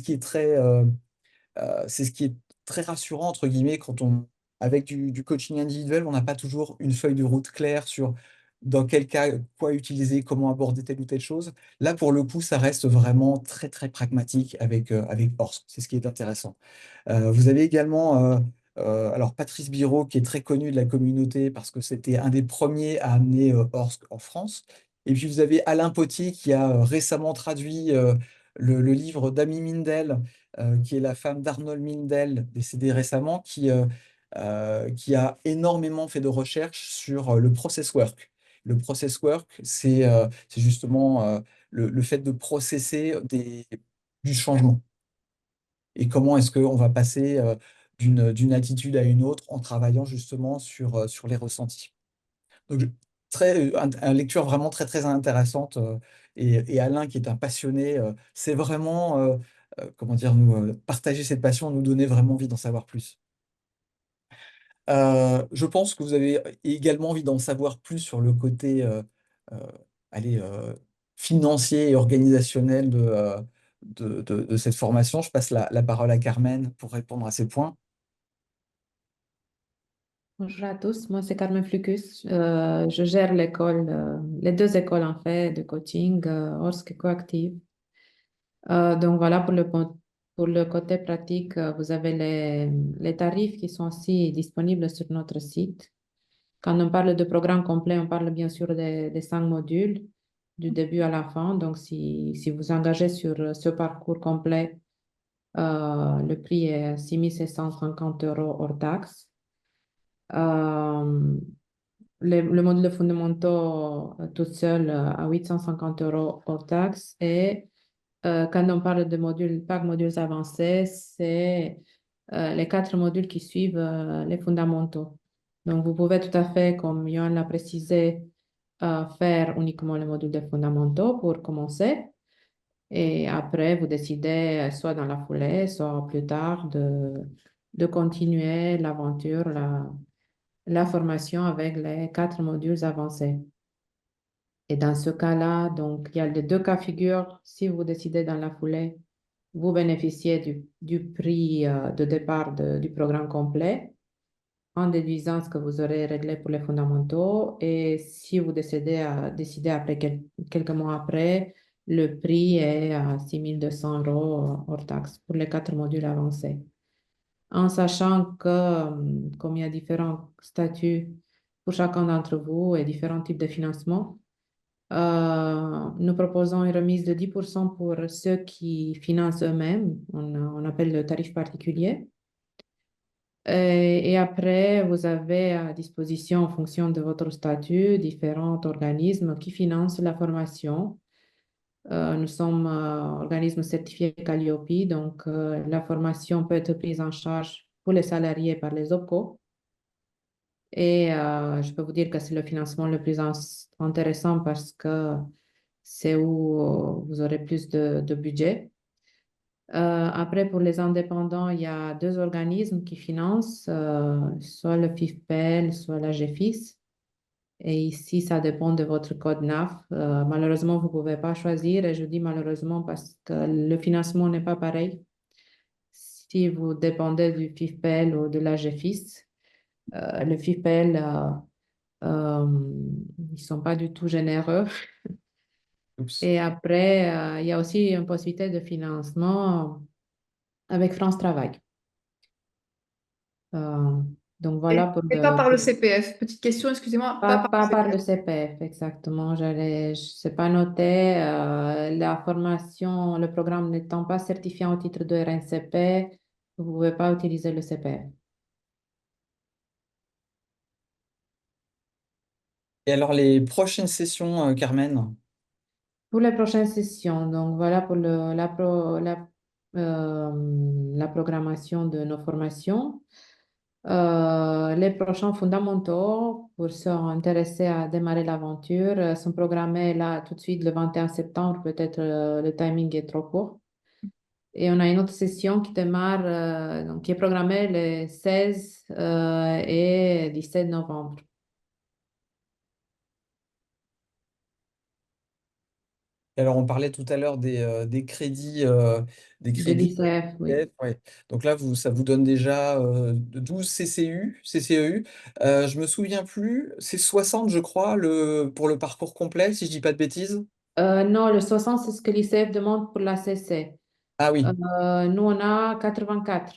[SPEAKER 1] ce qui est très rassurant, entre guillemets, avec du coaching individuel, on n'a pas toujours une feuille de route claire sur dans quel cas, quoi utiliser, comment aborder telle ou telle chose. Là, pour le coup, ça reste vraiment très, très pragmatique avec Horst. C'est ce qui est intéressant. Vous avez également alors Patrice Biraud, qui est très connu de la communauté parce que c'était un des premiers à amener Orsk en France. Et puis vous avez Alain Potier qui a récemment traduit le livre d'Amy Mindel, qui est la femme d'Arnold Mindel, décédé récemment, qui a énormément fait de recherches sur le process work. Le process work, c'est justement le fait de processer du changement et comment est-ce qu'on va passer d'une attitude à une autre en travaillant justement sur les ressentis. Donc, une lecture vraiment très, très intéressante. Et Alain, qui est un passionné, c'est vraiment, comment dire, partager cette passion, nous donner vraiment envie d'en savoir plus. Je pense que vous avez également envie d'en savoir plus sur le côté euh, allez, financier et organisationnel de cette formation. Je passe la parole à Carmen pour répondre à ces points.
[SPEAKER 6] Bonjour à tous, moi c'est Carmen Flucus. Je gère l'école, les deux écoles en fait de coaching, Orsk et Coactive. Donc voilà pour le côté pratique, vous avez les tarifs qui sont aussi disponibles sur notre site. Quand on parle de programme complet, on parle bien sûr des 5 modules du début à la fin. Donc si vous engagez sur ce parcours complet, le prix est 6 750 € hors taxe. Le module de fondamentaux tout seul à 850 € hors taxe. Et quand on parle de modules, pas modules avancés, c'est les 4 modules qui suivent les fondamentaux. Donc, vous pouvez tout à fait, comme Johan l'a précisé, faire uniquement les modules de fondamentaux pour commencer. Et après, vous décidez, soit dans la foulée, soit plus tard, de continuer l'aventure, la formation avec les 4 modules avancés. Et dans ce cas-là, donc, il y a les deux cas figure. Si vous décidez dans la foulée, vous bénéficiez du prix de départ du programme complet en déduisant ce que vous aurez réglé pour les fondamentaux. Et si vous décidez après quelques mois après, le prix est à 6 200 € hors taxe pour les 4 modules avancés. En sachant que, comme il y a différents statuts pour chacun d'entre vous et différents types de financement. Nous proposons une remise de 10% pour ceux qui financent eux-mêmes. On appelle le tarif particulier. Et après, vous avez à disposition, en fonction de votre statut, différents organismes qui financent la formation. Nous sommes organisme certifié Calliope, donc la formation peut être prise en charge pour les salariés par les OPCO. Et je peux vous dire que c'est le financement le plus intéressant parce que c'est où vous aurez plus de budget. Après, pour les indépendants, il y a deux organismes qui financent, soit le FIFPEL, soit la GFIS. Et ici, ça dépend de votre code NAF. Malheureusement, vous ne pouvez pas choisir. Et je dis malheureusement parce que le financement n'est pas pareil. Si vous dépendez du FIFPEL ou de la GFIS, le FIFPEL, ils ne sont pas du tout généreux.
[SPEAKER 1] Oups.
[SPEAKER 6] Et après, il y a aussi une possibilité de financement avec France Travail. Donc voilà pour Et pas par le CPF. Petite question, excusez-moi, pas par pas le par le CPF. CPF, exactement. Je sais pas noté. La formation, le programme n'étant pas certifié au titre de RNCP, vous ne pouvez pas utiliser le CPF.
[SPEAKER 1] Et alors, les prochaines sessions, Carmen?
[SPEAKER 6] Pour les prochaines sessions, donc voilà pour la programmation de nos formations. Les prochains fondamentaux, pour ceux intéressés à démarrer l'aventure, sont programmés là tout de suite le 21 septembre. Peut-être le timing est trop court. Et on a une autre session qui démarre, donc qui est programmée le 16 et 17 novembre.
[SPEAKER 1] Et alors, on parlait tout à l'heure des crédits, des
[SPEAKER 6] De
[SPEAKER 1] crédits
[SPEAKER 6] l'ICF, oui.
[SPEAKER 1] CPF, ouais. Donc là, ça vous donne déjà 12 CCEU. Je me souviens plus, c'est 60, je crois, pour le parcours complet, si je dis pas de bêtises.
[SPEAKER 6] Non, le 60, c'est ce que l'ICF demande pour la CC.
[SPEAKER 1] Ah oui,
[SPEAKER 6] Nous, on a 84.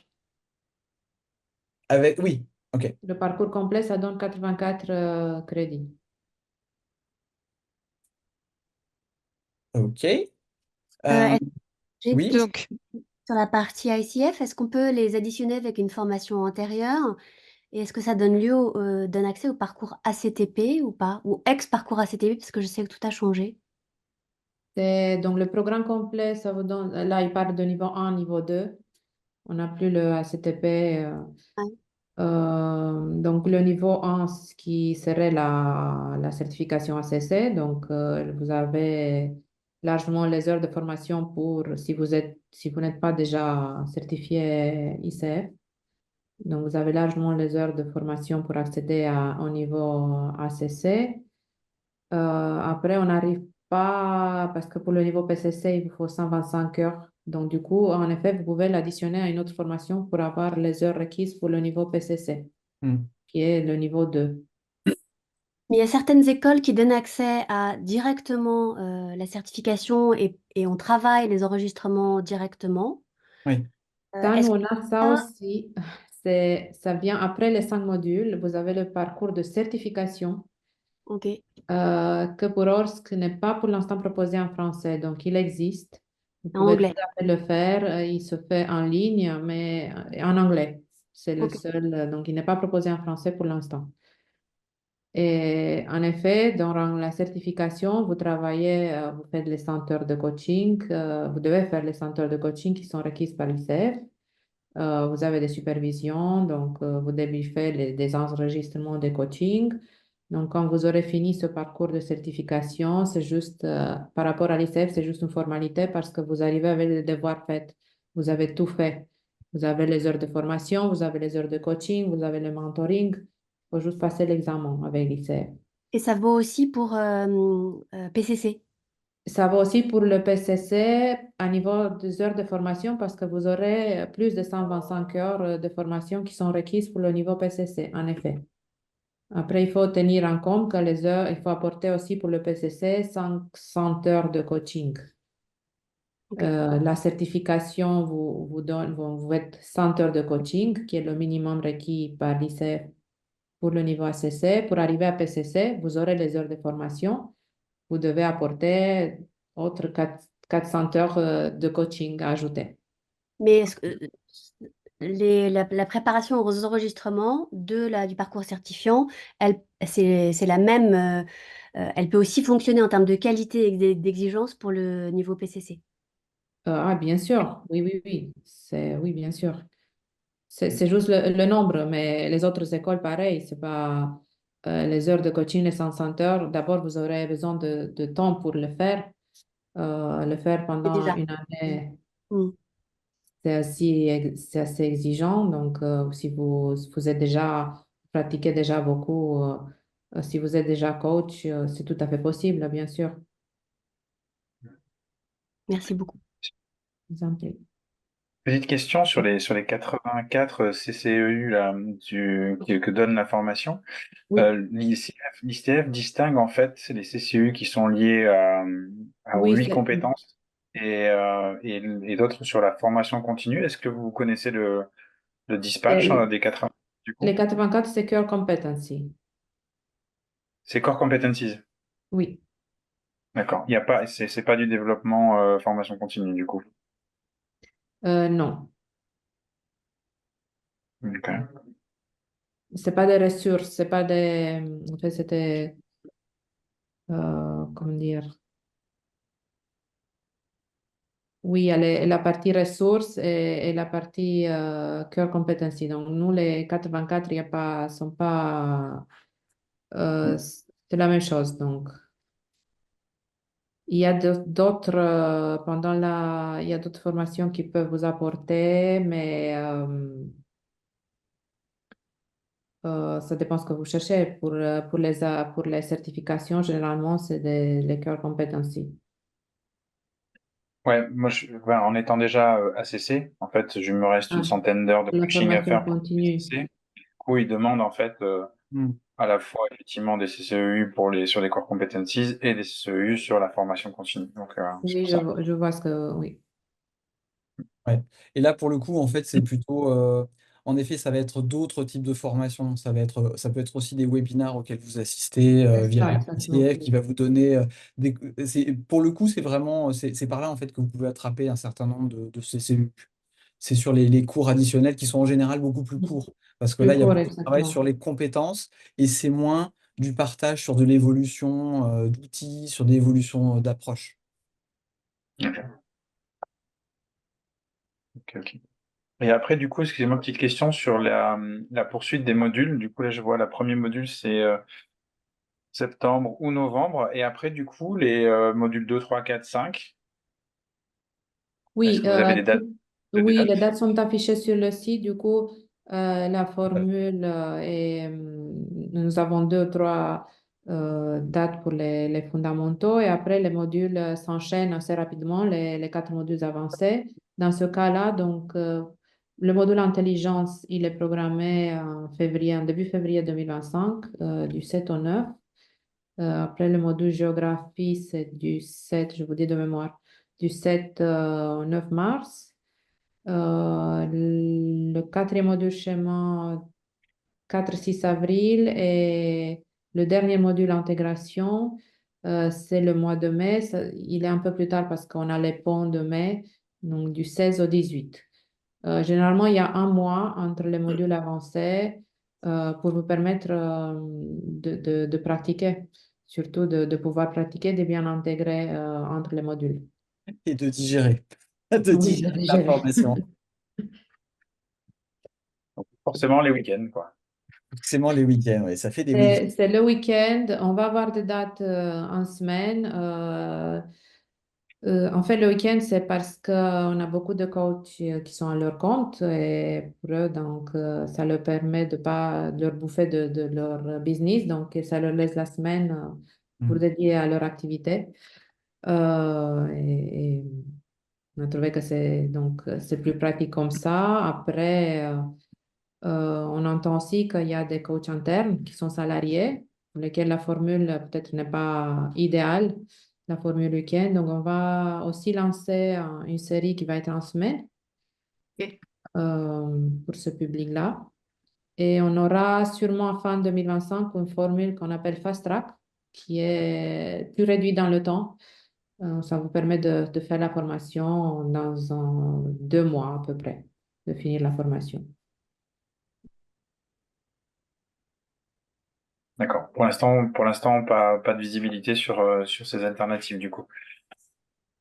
[SPEAKER 1] oui, ok.
[SPEAKER 6] Le parcours complet, ça donne 84 crédits.
[SPEAKER 1] Ok.
[SPEAKER 4] Euh,
[SPEAKER 1] Euh,
[SPEAKER 4] est-ce- j'ai une
[SPEAKER 1] oui.
[SPEAKER 4] question
[SPEAKER 5] Donc,
[SPEAKER 4] sur la partie ICF. Est-ce qu'on peut les additionner avec une formation antérieure? Et est-ce que ça donne lieu, donne accès au parcours ACTP ou pas? Ou ex-parcours ACTP, parce que je sais que tout a changé.
[SPEAKER 6] Donc, le programme complet, ça vous donne, là, il parle de niveau 1, niveau 2. On n'a plus le ACTP.
[SPEAKER 4] Ouais.
[SPEAKER 6] Donc, le niveau 1, ce qui serait la certification ACC. Donc, vous avez largement les heures de formation pour, si vous n'êtes pas déjà certifié ICF. Donc, vous avez largement les heures de formation pour accéder au niveau ACC. Après, on n'arrive pas, parce que pour le niveau PCC, il vous faut 125 heures. Donc, du coup, en effet, vous pouvez l'additionner à une autre formation pour avoir les heures requises pour le niveau PCC,
[SPEAKER 1] Hmm.
[SPEAKER 6] qui est le niveau 2.
[SPEAKER 4] Mais il y a certaines écoles qui donnent accès à directement la certification et on travaille les enregistrements directement.
[SPEAKER 1] Oui.
[SPEAKER 6] Ça, nous,
[SPEAKER 4] Est-ce que
[SPEAKER 6] on a ça
[SPEAKER 4] ça,
[SPEAKER 6] aussi. Ça vient après les 5 modules. Vous avez le parcours de certification
[SPEAKER 4] ok,
[SPEAKER 6] que pour ORSC n'est pas pour l'instant proposé en français. Donc, il existe. Vous
[SPEAKER 4] en
[SPEAKER 6] pouvez tout
[SPEAKER 4] anglais.
[SPEAKER 6] à fait le faire. Il se fait en ligne, mais en anglais. C'est le
[SPEAKER 4] Ok.
[SPEAKER 6] seul. Donc, il n'est pas proposé en français pour l'instant. Et en effet, dans la certification, vous travaillez, vous faites les 100 heures de coaching. Vous devez faire les 100 heures de coaching qui sont requises par l'ICF. Vous avez des supervisions, donc vous débriefez des enregistrements de coaching. Donc, quand vous aurez fini ce parcours de certification, c'est juste, par rapport à l'ICF, c'est juste une formalité parce que vous arrivez avec les devoirs faits. Vous avez tout fait. Vous avez les heures de formation, vous avez les heures de coaching, vous avez le mentoring. Il faut juste passer l'examen avec l'ICF.
[SPEAKER 4] Et ça vaut aussi pour PCC.
[SPEAKER 6] Ça va aussi pour le PCC à niveau des heures de formation parce que vous aurez plus de 125 heures de formation qui sont requises pour le niveau PCC, en effet. Après, il faut tenir en compte que les heures, il faut apporter aussi pour le PCC 500 heures de coaching.
[SPEAKER 4] Ok.
[SPEAKER 6] La certification vous êtes 100 heures de coaching, qui est le minimum requis par l'ICF pour le niveau ACC. Pour arriver à PCC, vous aurez les heures de formation. Vous devez apporter autres 400 heures de coaching à ajouter.
[SPEAKER 4] Mais la préparation aux enregistrements du parcours certifiant, c'est la même. Elle peut aussi fonctionner en termes de qualité et d'exigence pour le niveau PCC.
[SPEAKER 6] Ah, bien sûr, oui, oui, oui. Oui, bien sûr. C'est juste le nombre, mais les autres écoles, pareil, c'est pas les heures de coaching, les 500 heures. D'abord, vous aurez besoin de temps pour le faire
[SPEAKER 4] C'est
[SPEAKER 6] pendant
[SPEAKER 4] déjà.
[SPEAKER 6] une année.
[SPEAKER 4] Mm.
[SPEAKER 6] C'est assez exigeant. Donc, si vous êtes déjà pratiquez déjà beaucoup, si vous êtes déjà coach, c'est tout à fait possible, bien sûr.
[SPEAKER 4] Merci beaucoup.
[SPEAKER 6] Je vous en prie.
[SPEAKER 8] Petite question sur les 84 CCEU là, que donne la formation.
[SPEAKER 6] Oui,
[SPEAKER 8] L'ICF distingue en fait les CCEU qui sont liés à
[SPEAKER 6] oui,
[SPEAKER 8] 8 compétences et d'autres sur la formation continue. Est-ce que vous connaissez le dispatch
[SPEAKER 6] les
[SPEAKER 8] des 80 du
[SPEAKER 6] les
[SPEAKER 8] coup?
[SPEAKER 6] 84, c'est Core Competency.
[SPEAKER 8] C'est Core Competencies.
[SPEAKER 6] Oui.
[SPEAKER 8] D'accord. Il y a pas, c'est pas du développement formation continue du coup.
[SPEAKER 6] Non,
[SPEAKER 8] Ok.
[SPEAKER 6] c'est pas des ressources, c'est pas des. En fait, c'était. Comment dire? Oui, il y a la partie ressources et la partie Core Competency. Donc, nous, les 84, il y a pas, sont pas. C'est la même chose. Donc, il y a d'autres. Il y a d'autres formations qui peuvent vous apporter, mais. Ça dépend ce que vous cherchez. Pour les certifications, généralement, c'est les Core Competency.
[SPEAKER 8] Ouais, moi, voilà, en étant déjà ACC, en fait, je me reste une
[SPEAKER 6] Ah,
[SPEAKER 8] centaine d'heures de
[SPEAKER 6] la
[SPEAKER 8] coaching à
[SPEAKER 6] formation
[SPEAKER 8] faire pour le
[SPEAKER 6] continue.
[SPEAKER 8] CCC. Du coup, ils demandent en fait
[SPEAKER 1] Mm.
[SPEAKER 8] à la fois effectivement des CCEU sur les core competencies et des CCEU sur la formation continue. Donc, c'est
[SPEAKER 6] Oui,
[SPEAKER 8] pour ça.
[SPEAKER 6] je vois ce que. Oui.
[SPEAKER 1] Ouais. Et là, pour le coup, en fait, c'est plutôt, en effet, ça va être d'autres types de formations. Ça peut être aussi des webinars auxquels vous assistez
[SPEAKER 6] C'est
[SPEAKER 1] via
[SPEAKER 6] ça, exactement.
[SPEAKER 1] ICF qui va vous donner pour le coup, c'est vraiment, c'est par là en fait que vous pouvez attraper un certain nombre de CCU. C'est sur les cours additionnels qui sont en général beaucoup plus courts. Parce que là,
[SPEAKER 6] Plus
[SPEAKER 1] il y a
[SPEAKER 6] court,
[SPEAKER 1] beaucoup de travail
[SPEAKER 6] exactement.
[SPEAKER 1] sur les compétences et c'est moins du partage sur de l'évolution d'outils, sur des évolutions d'approche.
[SPEAKER 8] Ok, ok, ok. Et après, du coup, excusez-moi, petite question sur la poursuite des modules. Du coup, là, je vois la premier module, c'est septembre ou novembre. Et après, du coup, les modules 2, 3, 4, 5. Est-ce
[SPEAKER 6] Oui,
[SPEAKER 8] que vous avez des dates? Des
[SPEAKER 6] oui, les
[SPEAKER 8] dates?
[SPEAKER 6] dates sont affichées sur le site. Du coup, la formule nous avons deux ou trois dates pour les fondamentaux et après les modules s'enchaînent assez rapidement, les quatre modules avancés. Dans ce cas-là, donc, le module intelligence, il est programmé en début février 2025, du 7 au 9. Après, le module géographie, c'est du 7, je vous dis de mémoire, du 7 au 9 mars. Le quatrième module schéma, 4-6 avril. Et le dernier module intégration, c'est le mois de mai. Il est un peu plus tard parce qu'on a les ponts de mai, donc du 16 au 18. Généralement, il y a un mois entre les modules avancés pour vous permettre de pratiquer, surtout de pouvoir pratiquer, de bien intégrer entre les modules.
[SPEAKER 1] Et de digérer, de
[SPEAKER 6] Oui,
[SPEAKER 1] digérer
[SPEAKER 6] de gérer.
[SPEAKER 1] l'information.
[SPEAKER 8] Forcément, les week-ends, quoi.
[SPEAKER 1] Forcément les week-ends, oui, ça fait des week-ends.
[SPEAKER 6] C'est le week-end. On va avoir des dates en semaine. En fait, le week-end, c'est parce qu'on a beaucoup de coachs qui sont à leur compte et pour eux, donc, ça leur permet de pas de leur bouffer de leur business. Donc, ça leur laisse la semaine pour
[SPEAKER 1] Mm.
[SPEAKER 6] dédier à leur activité. Et on a trouvé que c'est plus pratique comme ça. Après, on entend aussi qu'il y a des coachs internes qui sont salariés, pour lesquels la formule peut-être n'est pas idéale, la formule week-end. Donc, on va aussi lancer une série qui va être en semaine
[SPEAKER 7] Ok.
[SPEAKER 6] pour ce public-là. Et on aura sûrement fin 2025 une formule qu'on appelle Fast Track, qui est plus réduite dans le temps. Ça vous permet de faire la formation dans 2 mois à peu près, de finir la formation.
[SPEAKER 8] D'accord. Pour l'instant, pas de visibilité sur ces alternatives du coup.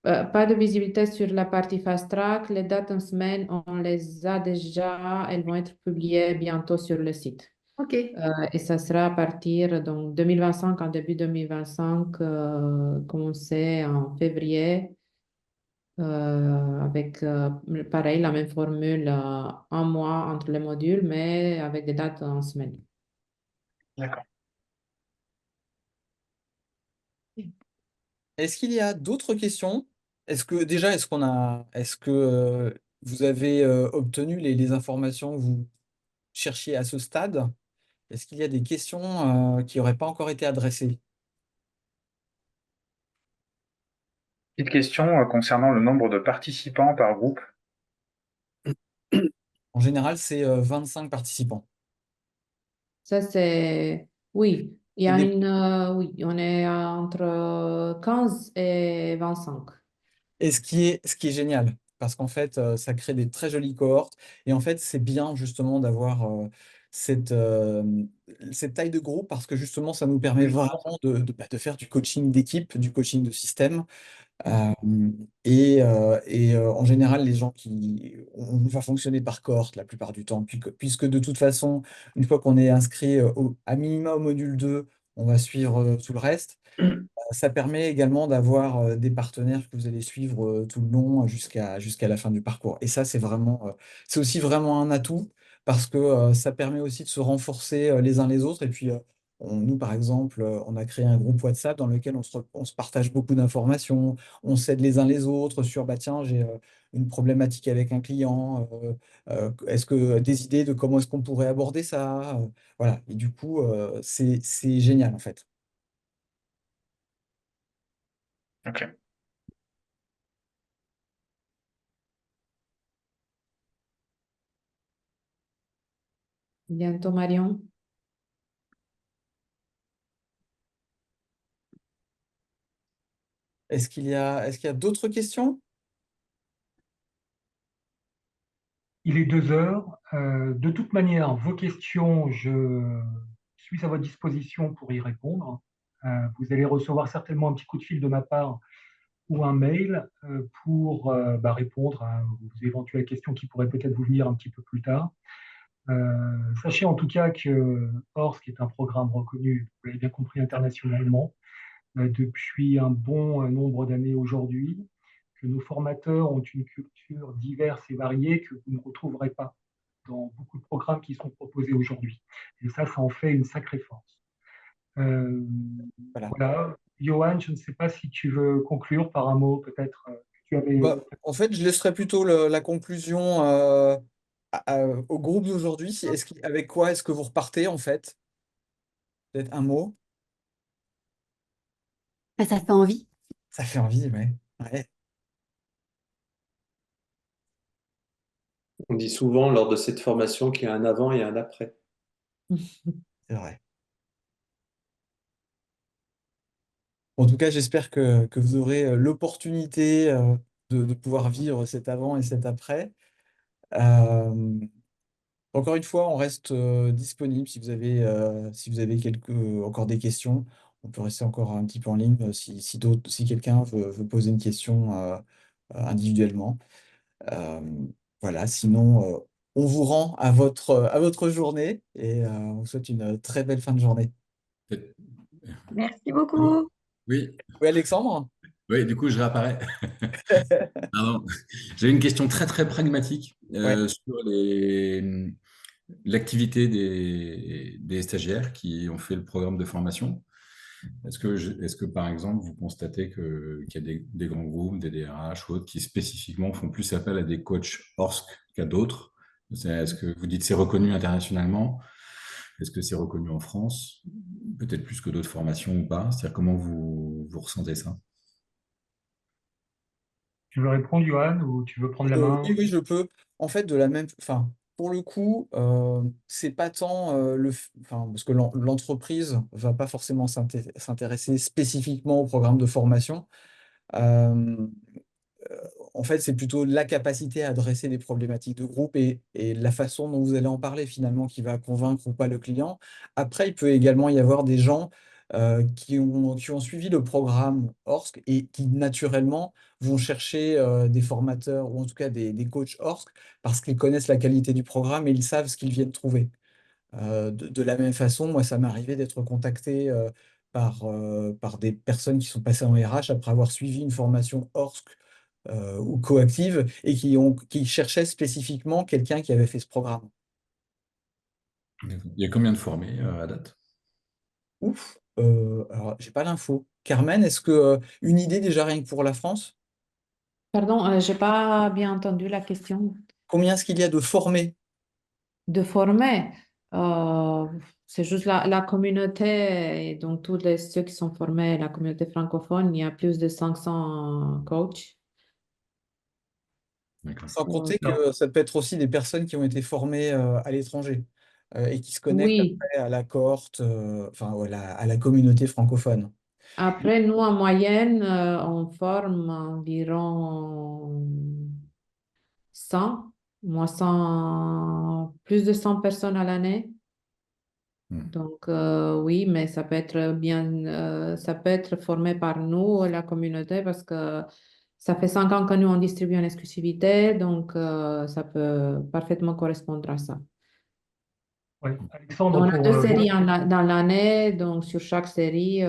[SPEAKER 6] Pas de visibilité sur la partie Fast Track. Les dates en semaine, on les a déjà. Elles vont être publiées bientôt sur le site.
[SPEAKER 9] Ok.
[SPEAKER 6] Et ça sera à partir donc 2025, en début 2025, commencer en février, avec pareil la même formule, un mois entre les modules, mais avec des dates en semaine.
[SPEAKER 8] D'accord.
[SPEAKER 1] Est-ce qu'il y a d'autres questions? Est-ce que vous avez obtenu les informations que vous cherchiez à ce stade? Est-ce qu'il y a des questions qui n'auraient pas encore été adressées?
[SPEAKER 8] Petite question concernant le nombre de participants par groupe.
[SPEAKER 1] En général, c'est 25 participants.
[SPEAKER 6] Ça, c'est... Oui, il y
[SPEAKER 1] Ça
[SPEAKER 6] a
[SPEAKER 1] dé-
[SPEAKER 6] oui, on est entre 15 et 25.
[SPEAKER 1] Et ce qui est génial, parce qu'en fait, ça crée des très jolies cohortes. Et en fait, c'est bien justement d'avoir cette, euh, cette taille de groupe, parce que justement, ça nous permet vraiment de faire du coaching d'équipe, du coaching de système. Euh, en général, les gens on va fonctionner par cohorte la plupart du temps, puisque de toute façon, une fois qu'on est inscrit à minima au module 2, on va suivre tout le reste. Ça permet également d'avoir des partenaires que vous allez suivre tout le long jusqu'à la fin du parcours. Et ça, c'est aussi vraiment un atout parce que ça permet aussi de se renforcer les uns les autres. Et puis, nous, par exemple, on a créé un groupe WhatsApp dans lequel on se partage beaucoup d'informations, on s'aide les uns les autres sur, bah tiens, j'ai une problématique avec un client, est-ce que des idées de comment est-ce qu'on pourrait aborder ça? Voilà. Et du coup, c'est génial en fait.
[SPEAKER 8] Ok.
[SPEAKER 6] Bientôt, Marion.
[SPEAKER 1] Est-ce qu'il y a d'autres questions?
[SPEAKER 2] Il est 2 heures. De toute manière, vos questions, je suis à votre disposition pour y répondre. Vous allez recevoir certainement un petit coup de fil de ma part ou un mail pour répondre à vos éventuelles questions qui pourraient peut-être vous venir un petit peu plus tard. Sachez en tout cas que ORSC est un programme reconnu, vous l'avez bien compris, internationalement depuis un bon nombre d'années aujourd'hui, que nos formateurs ont une culture diverse et variée que vous ne retrouverez pas dans beaucoup de programmes qui sont proposés aujourd'hui. Et ça en fait une sacrée force. Euh,
[SPEAKER 1] Voilà.
[SPEAKER 2] voilà. Johan, je ne sais pas si tu veux conclure par un mot, peut-être que tu avais.
[SPEAKER 1] Bah, en fait, je laisserai plutôt la conclusion au groupe d'aujourd'hui. Avec quoi est-ce que vous repartez en fait? Peut-être un mot.
[SPEAKER 4] Ça fait envie.
[SPEAKER 1] Ça fait envie, ouais. Ouais,
[SPEAKER 3] On dit souvent lors de cette formation qu'il y a un avant et un après.
[SPEAKER 1] c'est vrai. En tout cas, j'espère que vous aurez l'opportunité de pouvoir vivre cet avant et cet après. Euh, Encore une fois, on reste disponible si vous avez encore des questions. On peut rester encore un petit peu en ligne si quelqu'un veut poser une question individuellement. Euh, voilà, sinon, on vous rend à votre journée et on vous souhaite une très belle fin de journée.
[SPEAKER 9] Merci
[SPEAKER 11] Oui,
[SPEAKER 9] beaucoup.
[SPEAKER 11] oui,
[SPEAKER 1] Oui, Alexandre?
[SPEAKER 11] oui, du coup, je réapparais. Pardon. J'avais une question très, très pragmatique
[SPEAKER 1] Ouais.
[SPEAKER 11] sur l'activité des stagiaires qui ont fait le programme de formation. Est-ce que, par exemple, vous constatez qu'il y a des grands groupes, des DRH ou autres, qui spécifiquement font plus appel à des coachs ORSC qu'à d'autres? Est-ce que vous dites c'est reconnu internationalement? Est-ce que c'est reconnu en France? Peut-être plus que d'autres formations ou pas? C'est-à-dire comment vous ressentez ça?
[SPEAKER 2] Tu veux répondre, Johan, ou tu veux prendre la
[SPEAKER 1] Oui,
[SPEAKER 2] main?
[SPEAKER 1] oui, je peux. En fait, enfin, pour le coup, c'est pas tant enfin, parce que l'entreprise va pas forcément s'intéresser spécifiquement au programme de formation. Euh, En fait, c'est plutôt la capacité à adresser des problématiques de groupe et la façon dont vous allez en parler finalement qui va convaincre ou pas le client. Après, il peut également y avoir des gens qui ont suivi le programme ORSC et qui naturellement vont chercher des formateurs ou en tout cas des coachs ORSC parce qu'ils connaissent la qualité du programme et ils savent ce qu'ils viennent trouver. De la même façon, moi, ça m'est arrivé d'être contacté par des personnes qui sont passées en RH après avoir suivi une formation ORSC ou coactive et qui cherchaient spécifiquement quelqu'un qui avait fait ce programme.
[SPEAKER 11] D'accord. Il y a combien de formés à date?
[SPEAKER 1] Ouf, alors j'ai pas l'info. Carmen, est-ce que une idée déjà rien que pour la France?
[SPEAKER 6] Pardon, j'ai pas bien entendu la question.
[SPEAKER 1] Combien est-ce qu'il y a de formés?
[SPEAKER 6] De former, euh, c'est juste la communauté, et donc tous ceux qui sont formés, la communauté francophone, il y a plus de 500 coachs.
[SPEAKER 11] D'accord.
[SPEAKER 1] Sans
[SPEAKER 6] Euh,
[SPEAKER 1] compter que ça peut être aussi des personnes qui ont été formées à l'étranger et qui se connectent
[SPEAKER 6] oui,
[SPEAKER 1] après à la cohorte, enfin à la communauté francophone.
[SPEAKER 6] après, nous, en moyenne, on forme environ 100, moi, 100, plus de 100 personnes à l'année.
[SPEAKER 11] Hmm.
[SPEAKER 6] Donc, oui, mais ça peut être ça peut être formé par nous, la communauté, parce que ça fait 5 ans que nous, on distribue en exclusivité, donc ça peut parfaitement correspondre à ça.
[SPEAKER 2] Ouais.
[SPEAKER 6] Et
[SPEAKER 2] Alexandre,
[SPEAKER 6] on a
[SPEAKER 2] pour
[SPEAKER 6] 2 séries dans l'année, donc sur chaque série,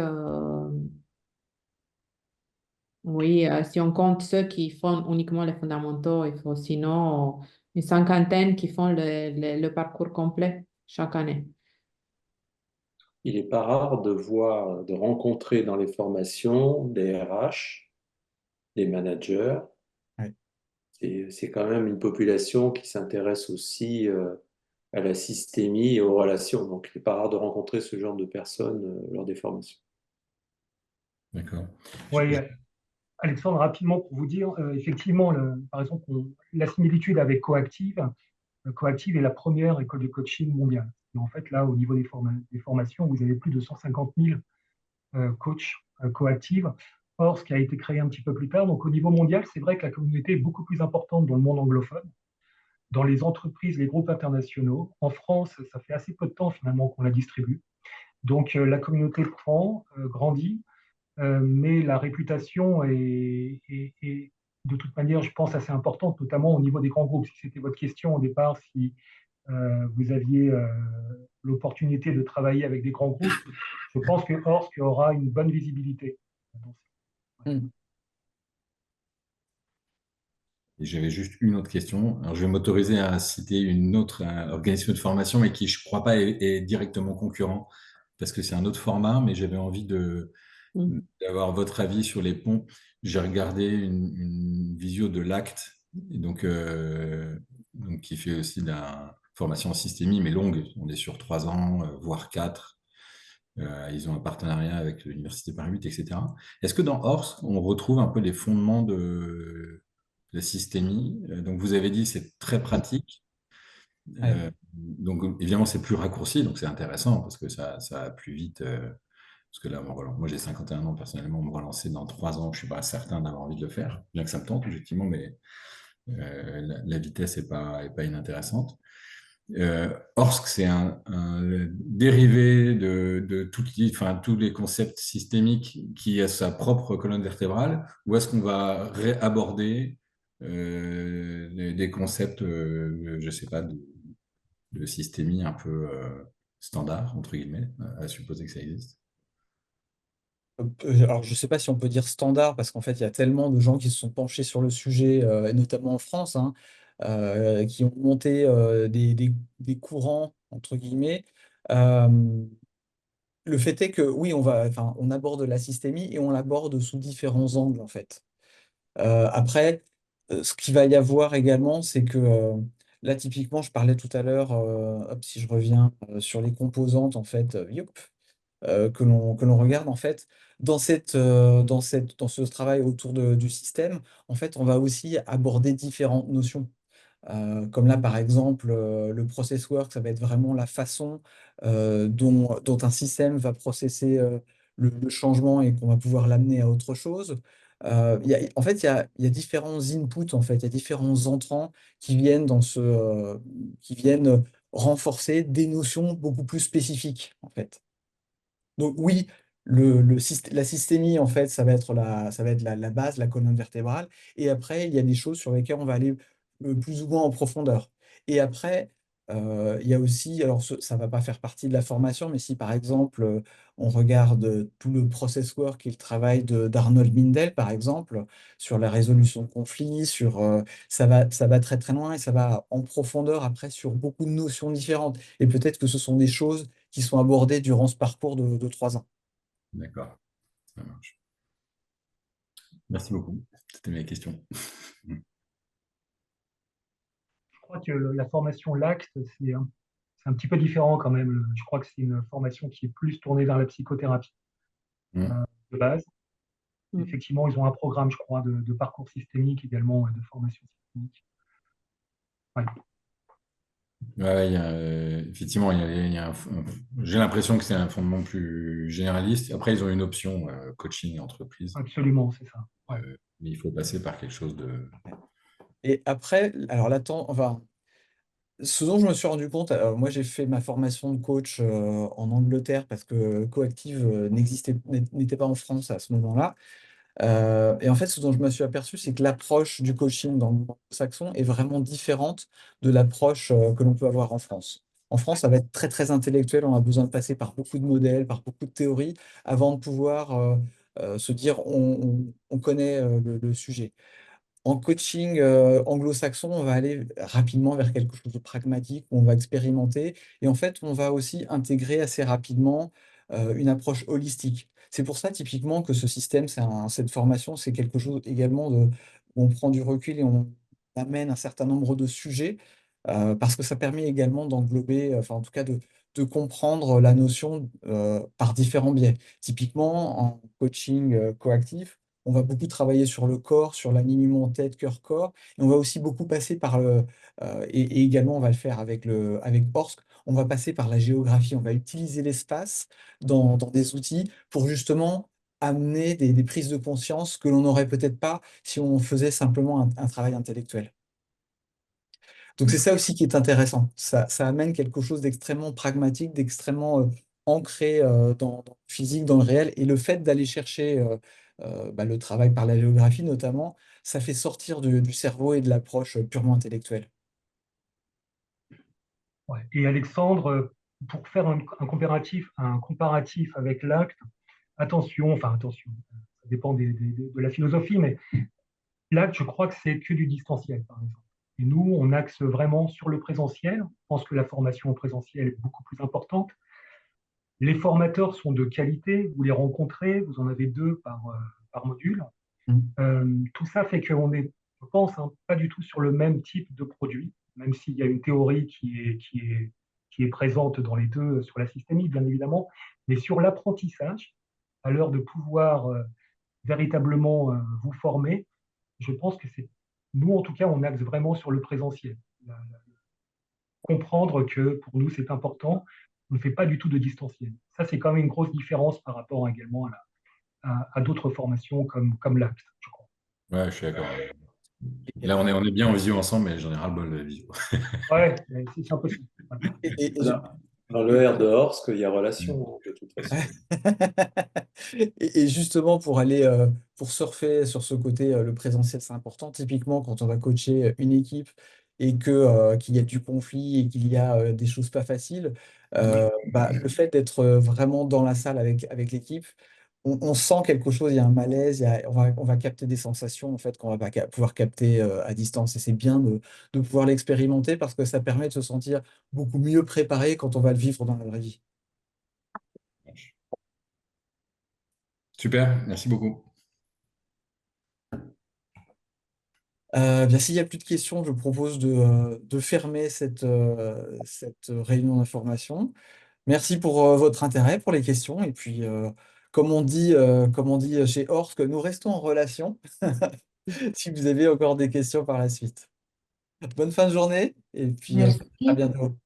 [SPEAKER 6] oui, si on compte ceux qui font uniquement les fondamentaux, il faut sinon une cinquantaine qui font le parcours complet chaque année.
[SPEAKER 3] Il n'est pas rare de voir, de rencontrer dans les formations des RH, des managers.
[SPEAKER 1] Ouais.
[SPEAKER 3] C'est quand même une population qui s'intéresse aussi à la systémie et aux relations. Donc, il n'est pas rare de rencontrer ce genre de personnes lors des formations.
[SPEAKER 11] D'accord.
[SPEAKER 2] ouais, Alexandre, rapidement pour vous dire, effectivement, par exemple, la similitude avec Coactive, Coactive est la première école de coaching mondiale. Et en fait, là, au niveau des formations, vous avez plus de 150 000 coachs coactives. Or, ce qui a été créé un petit peu plus tard, donc au niveau mondial, c'est vrai que la communauté est beaucoup plus importante dans le monde anglophone, dans les entreprises, les groupes internationaux. En France, ça fait assez peu de temps finalement qu'on la distribue. Donc, la communauté prend, grandit, mais la réputation est de toute manière, je pense, assez importante, notamment au niveau des grands groupes. Si c'était votre question au départ, si vous aviez l'opportunité de travailler avec des grands groupes, je pense que Orsk aura une bonne visibilité.
[SPEAKER 1] Hmm.
[SPEAKER 11] Et j'avais juste une autre question. Alors, je vais m'autoriser à citer une autre organisme de formation, mais qui, je ne crois pas, est directement concurrent, parce que c'est un autre format, mais j'avais envie d'avoir votre avis sur les ponts. J'ai regardé une visio de l'ACT, et donc qui fait aussi de la formation en systémie, mais longue. On est sur 3 ans, voire 4. Ils ont un partenariat avec l'Université Paris 8, etc. Est-ce que dans Ors, on retrouve un peu les fondements de la systémie? Donc, vous avez dit c'est très pratique.
[SPEAKER 1] Ouais.
[SPEAKER 11] Donc, évidemment, c'est plus raccourci, donc c'est intéressant parce que ça va plus vite. Parce que là, moi, j'ai 51 ans, personnellement, me relancer dans 3 ans, je ne suis pas certain d'avoir envie de le faire, bien que ça me tente, effectivement, mais la vitesse n'est pas inintéressante. Orsk, c'est un dérivé de tous les concepts systémiques qui a sa propre colonne vertébrale, ou est-ce qu'on va réaborder des concepts, je ne sais pas, de systémie un peu standard, entre guillemets, à supposer que ça existe?
[SPEAKER 1] Alors, je ne sais pas si on peut dire standard, parce qu'en fait, il y a tellement de gens qui se sont penchés sur le sujet, et notamment en France, hein, qui ont monté des courants, entre guillemets. Euh, le fait est que, oui, enfin, on aborde la systémie et on l'aborde sous différents angles, en fait. Après, ce qu'il va y avoir également, c'est que là, typiquement, je parlais tout à l'heure, hop, si je reviens sur les composantes, en fait, que l'on regarde en fait dans ce travail autour du système, en fait, on va aussi aborder différentes notions. Comme là, par exemple, le process work, ça va être vraiment la façon dont un système va processer le changement et qu'on va pouvoir l'amener à autre chose. En fait, il y a différents inputs, en fait, il y a différents entrants qui viennent qui viennent renforcer des notions beaucoup plus spécifiques, en fait. Donc oui, la systémie, en fait, ça va être la base, la colonne vertébrale. Et après, il y a des choses sur lesquelles on va aller plus ou moins en profondeur. Et après, il y a aussi, alors ça ne va pas faire partie de la formation, mais si par exemple, on regarde tout le process work et le travail d'Arnold Mindel, par exemple, sur la résolution de conflits, ça va très très loin et ça va en profondeur après sur beaucoup de notions différentes. Et peut-être que ce sont des choses qui sont abordées durant ce parcours de 3 ans.
[SPEAKER 11] D'accord, ça marche. Merci beaucoup. C'était mes questions.
[SPEAKER 2] Je crois que la formation LACT, c'est un petit peu différent quand même. Je crois que c'est une formation qui est plus tournée vers la psychothérapie de base. Effectivement, ils ont un programme, je crois, de parcours systémique également, et de formation systémique. Ouais.
[SPEAKER 11] Ouais, effectivement, j'ai l'impression que c'est un fondement plus généraliste. Après, ils ont une option coaching entreprise.
[SPEAKER 2] Absolument, c'est ça. Ouais.
[SPEAKER 11] Mais il faut passer par quelque chose de...
[SPEAKER 1] Et après, alors enfin, ce dont je me suis rendu compte, moi j'ai fait ma formation de coach en Angleterre parce que Coactive n'était pas en France à ce moment-là. Et en fait, ce dont je me suis aperçu, c'est que l'approche du coaching dans le monde saxon est vraiment différente de l'approche que l'on peut avoir en France. En France, ça va être très très intellectuel. On a besoin de passer par beaucoup de modèles, par beaucoup de théories, avant de pouvoir se dire on connaît le sujet. En coaching anglo-saxon, on va aller rapidement vers quelque chose de pragmatique, où on va expérimenter, et en fait, on va aussi intégrer assez rapidement une approche holistique. C'est pour ça, typiquement, que ce système, cette formation, c'est quelque chose également où on prend du recul et on amène un certain nombre de sujets, parce que ça permet également d'englober, enfin, en tout cas, de comprendre la notion par différents biais. Typiquement, en coaching coactif, on va beaucoup travailler sur le corps, sur l'alignement tête, cœur, corps. Et on va aussi beaucoup passer et également on va le faire avec Orsk, on va passer par la géographie. On va utiliser l'espace dans des outils pour justement amener des prises de conscience que l'on n'aurait peut-être pas si on faisait simplement un travail intellectuel. Donc c'est ça aussi qui est intéressant. Ça amène quelque chose d'extrêmement pragmatique, d'extrêmement ancré dans le physique, dans le réel. Et le fait d'aller chercher le travail par la géographie notamment, ça fait sortir du cerveau et de l'approche purement intellectuelle.
[SPEAKER 2] Ouais. Et Alexandre, pour faire un comparatif avec l'acte, attention, ça dépend de la philosophie, mais l'acte, je crois que c'est que du distanciel, par exemple. Et nous, on axe vraiment sur le présentiel. Je pense que la formation en présentiel est beaucoup plus importante. Les formateurs sont de qualité, vous les rencontrez, vous en avez 2 par module. Tout ça fait qu'on est, je pense, pas du tout sur le même type de produit, même s'il y a une théorie qui est présente dans les deux, sur la systémie, bien évidemment, mais sur l'apprentissage, à l'heure de pouvoir véritablement vous former, je pense que nous, en tout cas, on axe vraiment sur le présentiel. Comprendre que pour nous, c'est important, on ne fait pas du tout de distanciel. Ça, c'est quand même une grosse différence par rapport également à d'autres formations comme l'ACT, je crois.
[SPEAKER 11] Ouais, je suis d'accord. Là, on est bien en visio ensemble, mais j'en ai ras-le-bol de la visio.
[SPEAKER 2] Ouais, c'est impossible.
[SPEAKER 3] Dans le R de Horst, il y a relation, donc, de toute façon.
[SPEAKER 1] Et justement, pour surfer sur ce côté, le présentiel, c'est important. Typiquement, quand on va coacher une équipe et qu'il y a du conflit et qu'il y a des choses pas faciles, le fait d'être vraiment dans la salle avec l'équipe, on sent quelque chose, il y a un malaise, on va capter des sensations en fait, qu'on va pas pouvoir capter à distance. Et c'est bien de pouvoir l'expérimenter parce que ça permet de se sentir beaucoup mieux préparé quand on va le vivre dans la vraie vie.
[SPEAKER 11] Super, merci beaucoup.
[SPEAKER 1] Bien, s'il n'y a plus de questions, je propose de fermer cette réunion d'information. Merci pour votre intérêt, pour les questions. Et puis, comme on dit chez Orsk, nous restons en relation si vous avez encore des questions par la suite. Bonne fin de journée et puis à
[SPEAKER 4] Merci.
[SPEAKER 1] bientôt.